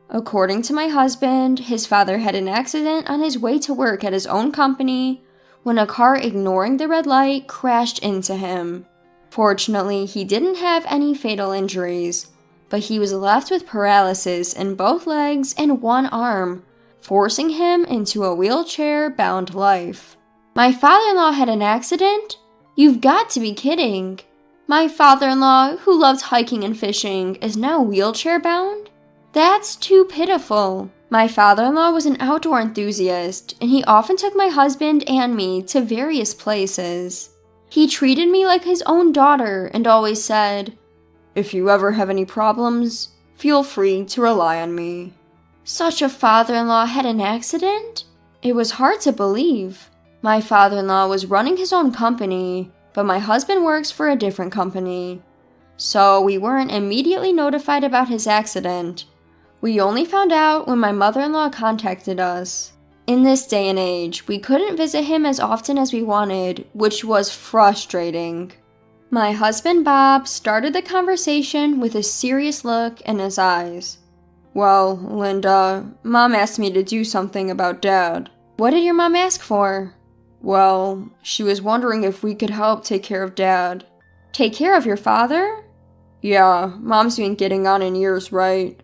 According to my husband, his father had an accident on his way to work at his own company when a car ignoring the red light crashed into him. Fortunately, he didn't have any fatal injuries, but he was left with paralysis in both legs and one arm, forcing him into a wheelchair-bound life. "My father-in-law had an accident? You've got to be kidding. My father-in-law, who loved hiking and fishing, is now wheelchair-bound? That's too pitiful." My father-in-law was an outdoor enthusiast, and he often took my husband and me to various places. He treated me like his own daughter and always said, "If you ever have any problems, feel free to rely on me." Such a father-in-law had an accident? It was hard to believe. My father-in-law was running his own company, but my husband works for a different company. So we weren't immediately notified about his accident. We only found out when my mother-in-law contacted us. In this day and age, we couldn't visit him as often as we wanted, which was frustrating. My husband Bob started the conversation with a serious look in his eyes. "Well, Linda, Mom asked me to do something about Dad." "What did your mom ask for?" "Well, she was wondering if we could help take care of Dad." "Take care of your father?" "Yeah, Mom's been getting on in years, right?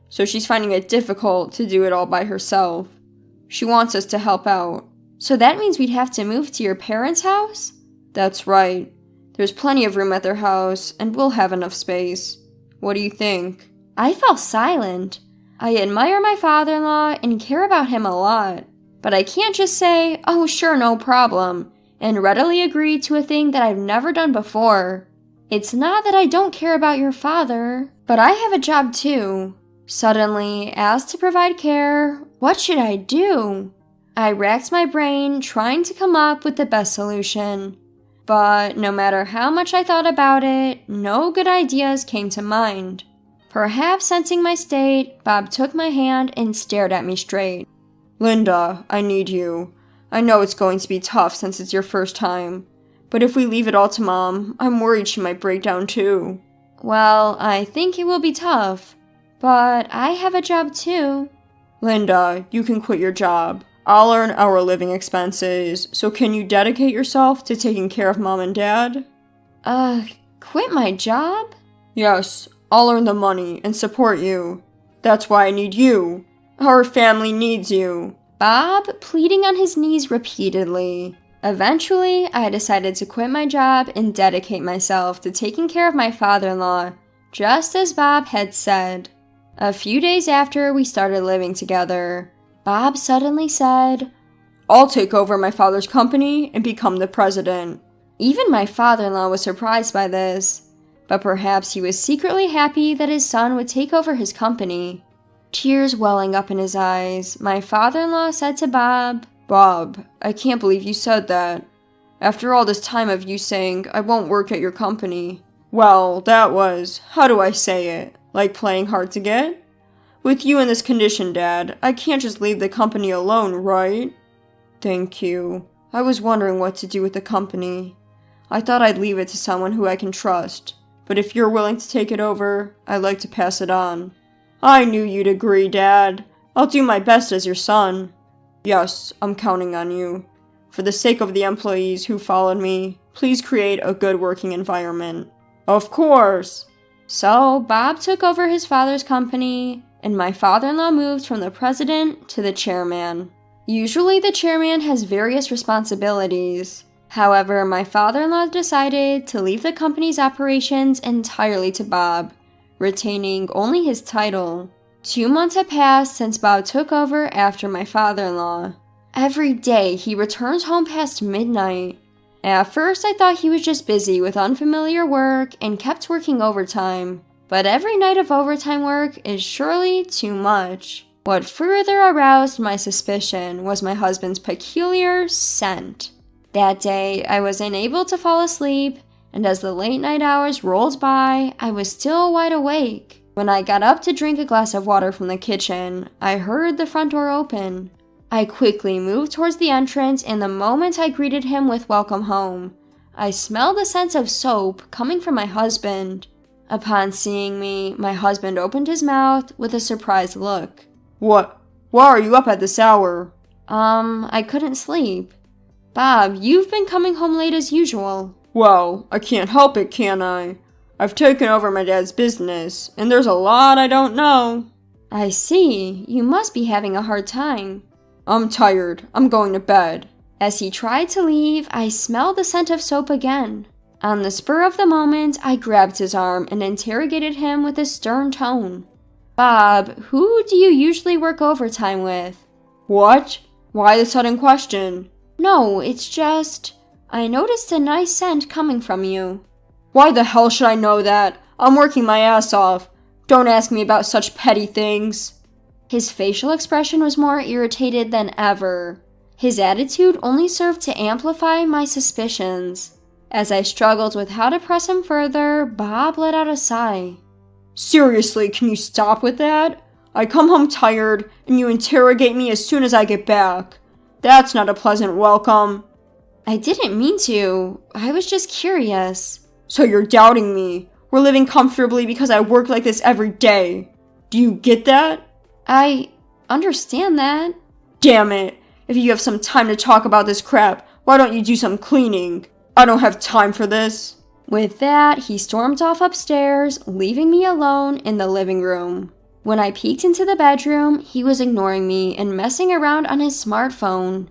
So she's finding it difficult to do it all by herself. She wants us to help out." "So that means we'd have to move to your parents' house?" "That's right. There's plenty of room at their house, and we'll have enough space. What do you think?" I fell silent. I admire my father-in-law and care about him a lot, but I can't just say, "Oh, sure, no problem," and readily agree to a thing that I've never done before. It's not that I don't care about your father, but I have a job too. Suddenly, asked to provide care, what should I do? I racked my brain trying to come up with the best solution. But no matter how much I thought about it, no good ideas came to mind. Perhaps sensing my state, Bob took my hand and stared at me straight. "Linda, I need you. I know it's going to be tough since it's your first time. But if we leave it all to Mom, I'm worried she might break down too." "Well, I think it will be tough. But I have a job too." "Linda, you can quit your job. I'll earn our living expenses, so can you dedicate yourself to taking care of Mom and Dad?" Quit my job?" "Yes, I'll earn the money and support you. That's why I need you. Our family needs you. Bob pleading on his knees repeatedly. Eventually, I decided to quit my job and dedicate myself to taking care of my father-in-law, just as Bob had said. A few days after we started living together, Bob suddenly said, "I'll take over my father's company and become the president." Even my father-in-law was surprised by this, but perhaps he was secretly happy that his son would take over his company. Tears welling up in his eyes, my father-in-law said to Bob, "Bob, I can't believe you said that. After all this time of you saying, I won't work at your company. Well, that was, how do I say it, like playing hard to get? With you in this condition, Dad, I can't just leave the company alone, right?" "Thank you. I was wondering what to do with the company. I thought I'd leave it to someone who I can trust. But if you're willing to take it over, I'd like to pass it on." "I knew you'd agree, Dad. I'll do my best as your son." "Yes, I'm counting on you. For the sake of the employees who followed me, please create a good working environment." "Of course." So Bob took over his father's company, and my father-in-law moved from the president to the chairman. Usually the chairman has various responsibilities. However, my father-in-law decided to leave the company's operations entirely to Bob, retaining only his title. 2 months had passed since Bob took over after my father-in-law. Every day he returns home past midnight. At first I thought he was just busy with unfamiliar work and kept working overtime, but every night of overtime work is surely too much. What further aroused my suspicion was my husband's peculiar scent. That day, I was unable to fall asleep, and as the late night hours rolled by, I was still wide awake. When I got up to drink a glass of water from the kitchen, I heard the front door open. I quickly moved towards the entrance, and the moment I greeted him with "Welcome home," I smelled the scent of soap coming from my husband. Upon seeing me, my husband opened his mouth with a surprised look. Why are you up at this hour?" I couldn't sleep." "Bob, you've been coming home late as usual." "Well, I can't help it, can I? I've taken over my dad's business, and there's a lot I don't know." "I see. You must be having a hard time." "I'm tired. I'm going to bed." As he tried to leave, I smelled the scent of soap again. On the spur of the moment, I grabbed his arm and interrogated him with a stern tone. "Bob, who do you usually work overtime with?" "What? Why the sudden question?" "No, it's just, I noticed a nice scent coming from you." "Why the hell should I know that? I'm working my ass off. Don't ask me about such petty things." His facial expression was more irritated than ever. His attitude only served to amplify my suspicions. As I struggled with how to press him further, Bob let out a sigh. "Seriously, can you stop with that? I come home tired, and you interrogate me as soon as I get back. That's not a pleasant welcome." "I didn't mean to. I was just curious." "So you're doubting me. We're living comfortably because I work like this every day. Do you get that?" "I understand that." "Damn it. If you have some time to talk about this crap, why don't you do some cleaning? I don't have time for this." With that, he stormed off upstairs, leaving me alone in the living room. When I peeked into the bedroom, he was ignoring me and messing around on his smartphone.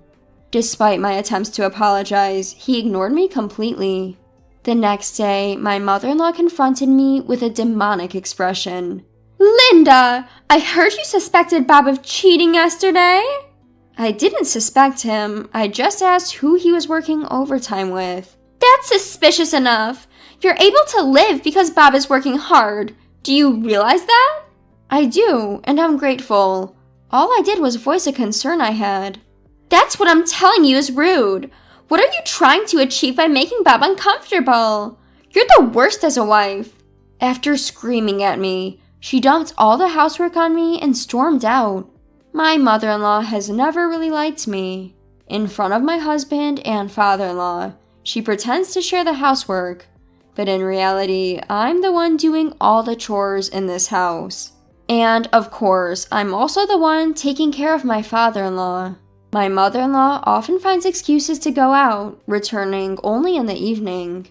Despite my attempts to apologize, he ignored me completely. The next day, my mother-in-law confronted me with a demonic expression. "Linda, I heard you suspected Bob of cheating yesterday." I didn't suspect him. I just asked who he was working overtime with. "That's suspicious enough. You're able to live because Bob is working hard. Do you realize that?" "I do, and I'm grateful. All I did was voice a concern I had." "That's what I'm telling you is rude. What are you trying to achieve by making Bob uncomfortable? You're the worst as a wife." After screaming at me, she dumped all the housework on me and stormed out. My mother-in-law has never really liked me. In front of my husband and father-in-law, she pretends to share the housework, but in reality, I'm the one doing all the chores in this house. And, of course, I'm also the one taking care of my father-in-law. My mother-in-law often finds excuses to go out, returning only in the evening.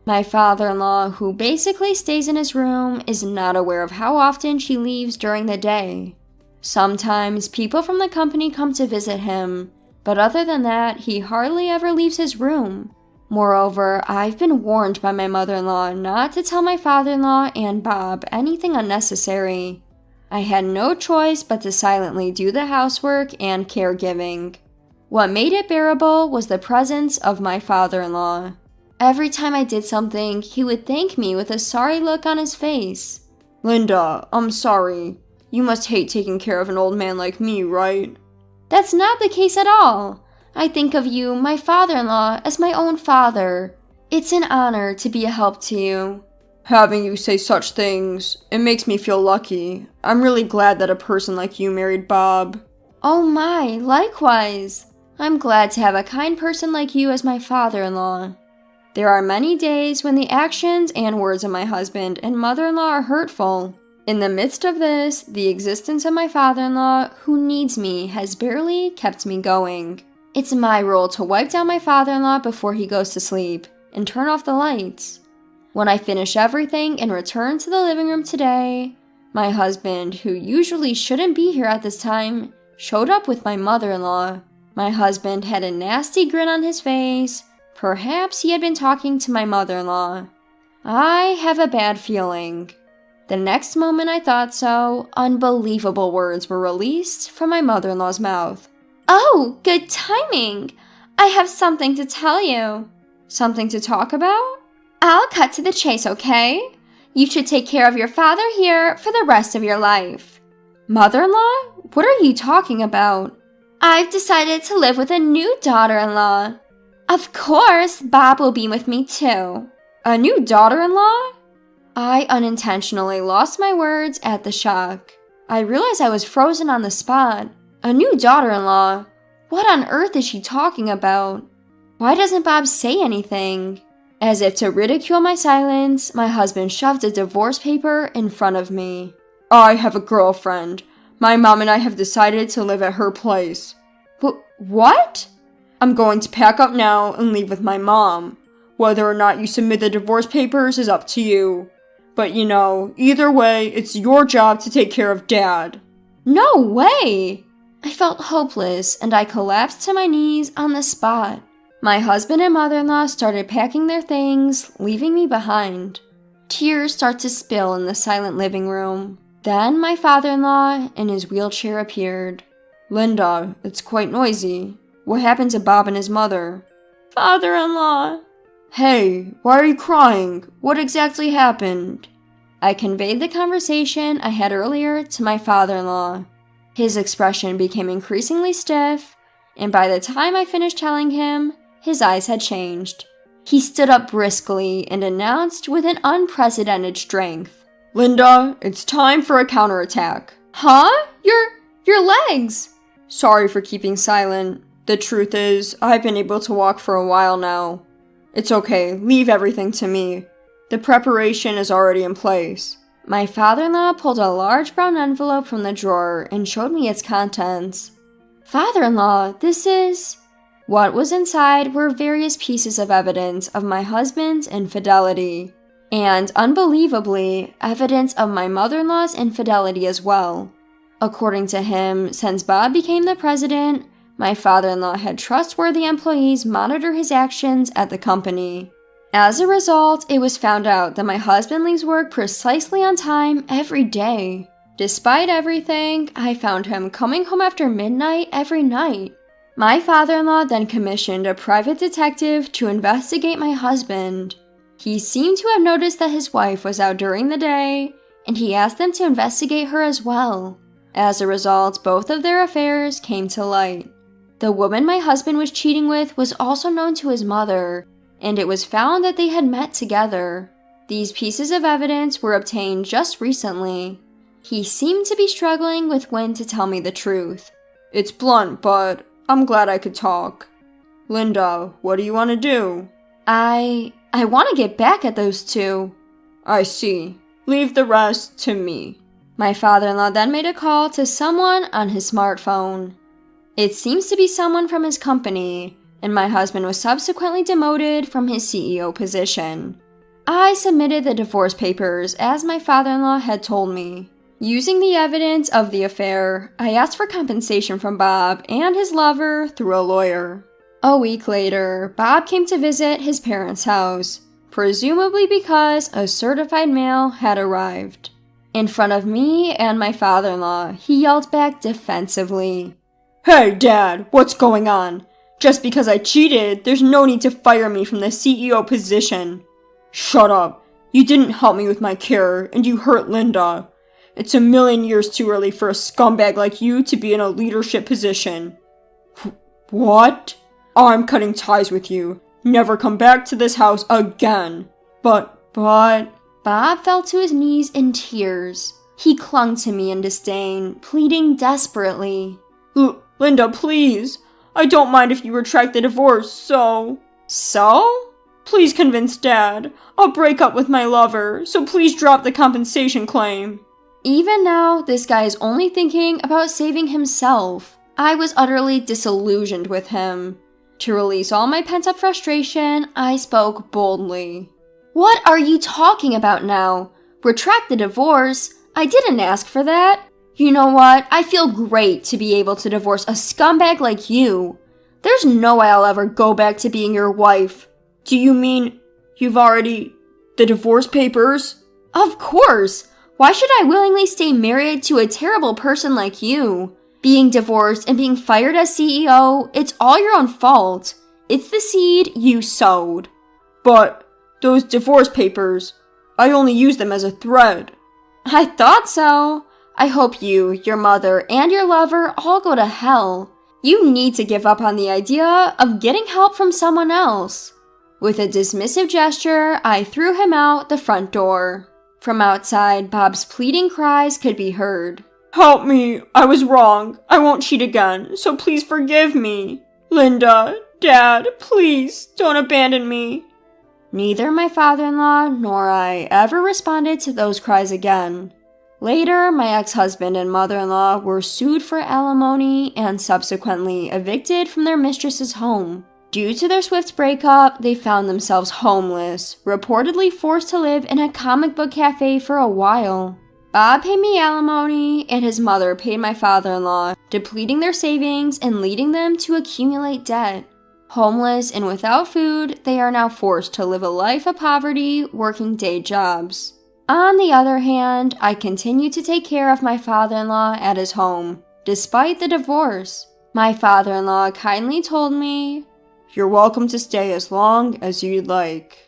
My father-in-law, who basically stays in his room, is not aware of how often she leaves during the day. Sometimes people from the company come to visit him, but other than that, he hardly ever leaves his room. Moreover, I've been warned by my mother-in-law not to tell my father-in-law and Bob anything unnecessary. I had no choice but to silently do the housework and caregiving. What made it bearable was the presence of my father-in-law. Every time I did something, he would thank me with a sorry look on his face. Linda, I'm sorry. You must hate taking care of an old man like me, right? That's not the case at all. I think of you, my father-in-law, as my own father. It's an honor to be a help to you. Having you say such things, it makes me feel lucky. I'm really glad that a person like you married Bob. Oh my, likewise. I'm glad to have a kind person like you as my father-in-law. There are many days when the actions and words of my husband and mother-in-law are hurtful. In the midst of this, the existence of my father-in-law, who needs me, has barely kept me going. It's my role to wipe down my father-in-law before he goes to sleep and turn off the lights. When I finish everything and return to the living room today, my husband, who usually shouldn't be here at this time, showed up with my mother-in-law. My husband had a nasty grin on his face. Perhaps he had been talking to my mother-in-law. I have a bad feeling. The next moment I thought so, unbelievable words were released from my mother-in-law's mouth. Oh, good timing. I have something to tell you. Something to talk about? I'll cut to the chase, okay? You should take care of your father here for the rest of your life. Mother-in-law? What are you talking about? I've decided to live with a new daughter-in-law. Of course, Bob will be with me too. A new daughter-in-law? I unintentionally lost my words at the shock. I realized I was frozen on the spot. A new daughter-in-law? What on earth is she talking about? Why doesn't Bob say anything? As if to ridicule my silence, my husband shoved a divorce paper in front of me. I have a girlfriend. My mom and I have decided to live at her place. What? I'm going to pack up now and leave with my mom. Whether or not you submit the divorce papers is up to you. But you know, either way, it's your job to take care of Dad. No way! I felt hopeless and I collapsed to my knees on the spot. My husband and mother-in-law started packing their things, leaving me behind. Tears start to spill in the silent living room. Then my father-in-law in his wheelchair appeared. Linda, it's quite noisy. What happened to Bob and his mother? Father-in-law. Hey, why are you crying? What exactly happened? I conveyed the conversation I had earlier to my father-in-law. His expression became increasingly stiff, and by the time I finished telling him, his eyes had changed. He stood up briskly and announced with an unprecedented strength. Linda, it's time for a counterattack. Huh? Your legs! Sorry for keeping silent. The truth is, I've been able to walk for a while now. It's okay, leave everything to me. The preparation is already in place. My father-in-law pulled a large brown envelope from the drawer and showed me its contents. Father-in-law, this is... What was inside were various pieces of evidence of my husband's infidelity, and, unbelievably, evidence of my mother-in-law's infidelity as well. According to him, since Bob became the president, my father-in-law had trustworthy employees monitor his actions at the company. As a result, it was found out that my husband leaves work precisely on time every day. Despite everything, I found him coming home after midnight every night. My father-in-law then commissioned a private detective to investigate my husband. He seemed to have noticed that his wife was out during the day, and he asked them to investigate her as well. As a result, both of their affairs came to light. The woman my husband was cheating with was also known to his mother, and it was found that they had met together. These pieces of evidence were obtained just recently. He seemed to be struggling with when to tell me the truth. It's blunt, but I'm glad I could talk. Linda, what do you want to do? I want to get back at those two. I see. Leave the rest to me. My father-in-law then made a call to someone on his smartphone. It seems to be someone from his company, and my husband was subsequently demoted from his CEO position. I submitted the divorce papers as my father-in-law had told me. Using the evidence of the affair, I asked for compensation from Bob and his lover through a lawyer. A week later, Bob came to visit his parents' house, presumably because a certified mail had arrived. In front of me and my father-in-law, he yelled back defensively, "Hey, Dad, what's going on? Just because I cheated, there's no need to fire me from the CEO position. Shut up. You didn't help me with my care, and you hurt Linda. It's a million years too early for a scumbag like you to be in a leadership position." "What? I'm cutting ties with you. Never come back to this house again." But... Bob fell to his knees in tears. He clung to me in disdain, pleading desperately. Linda, please. I don't mind if you retract the divorce, so... So? Please convince Dad. I'll break up with my lover, so please drop the compensation claim. Even now, this guy is only thinking about saving himself. I was utterly disillusioned with him. To release all my pent-up frustration, I spoke boldly. "What are you talking about now? Retract the divorce? I didn't ask for that. You know what? I feel great to be able to divorce a scumbag like you. There's no way I'll ever go back to being your wife." "Do you mean you've already... the divorce papers?" "Of course! Why should I willingly stay married to a terrible person like you? Being divorced and being fired as CEO, it's all your own fault. It's the seed you sowed." "But those divorce papers, I only used them as a thread." "I thought so. I hope you, your mother, and your lover all go to hell. You need to give up on the idea of getting help from someone else." With a dismissive gesture, I threw him out the front door. From outside, Bob's pleading cries could be heard. "Help me! I was wrong. I won't cheat again, so please forgive me. Linda, Dad, please don't abandon me." Neither my father-in-law nor I ever responded to those cries again. Later, my ex-husband and mother-in-law were sued for alimony and subsequently evicted from their mistress's home. Due to their swift breakup, they found themselves homeless, reportedly forced to live in a comic book cafe for a while. Bob paid me alimony, and his mother paid my father-in-law, depleting their savings and leading them to accumulate debt. Homeless and without food, they are now forced to live a life of poverty, working day jobs. On the other hand, I continue to take care of my father-in-law at his home, despite the divorce. My father-in-law kindly told me, "You're welcome to stay as long as you'd like."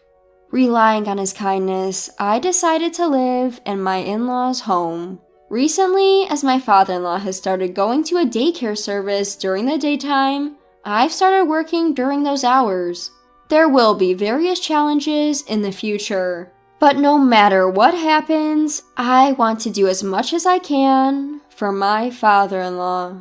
Relying on his kindness, I decided to live in my in-laws' home. Recently, as my father-in-law has started going to a daycare service during the daytime, I've started working during those hours. There will be various challenges in the future, but no matter what happens, I want to do as much as I can for my father-in-law.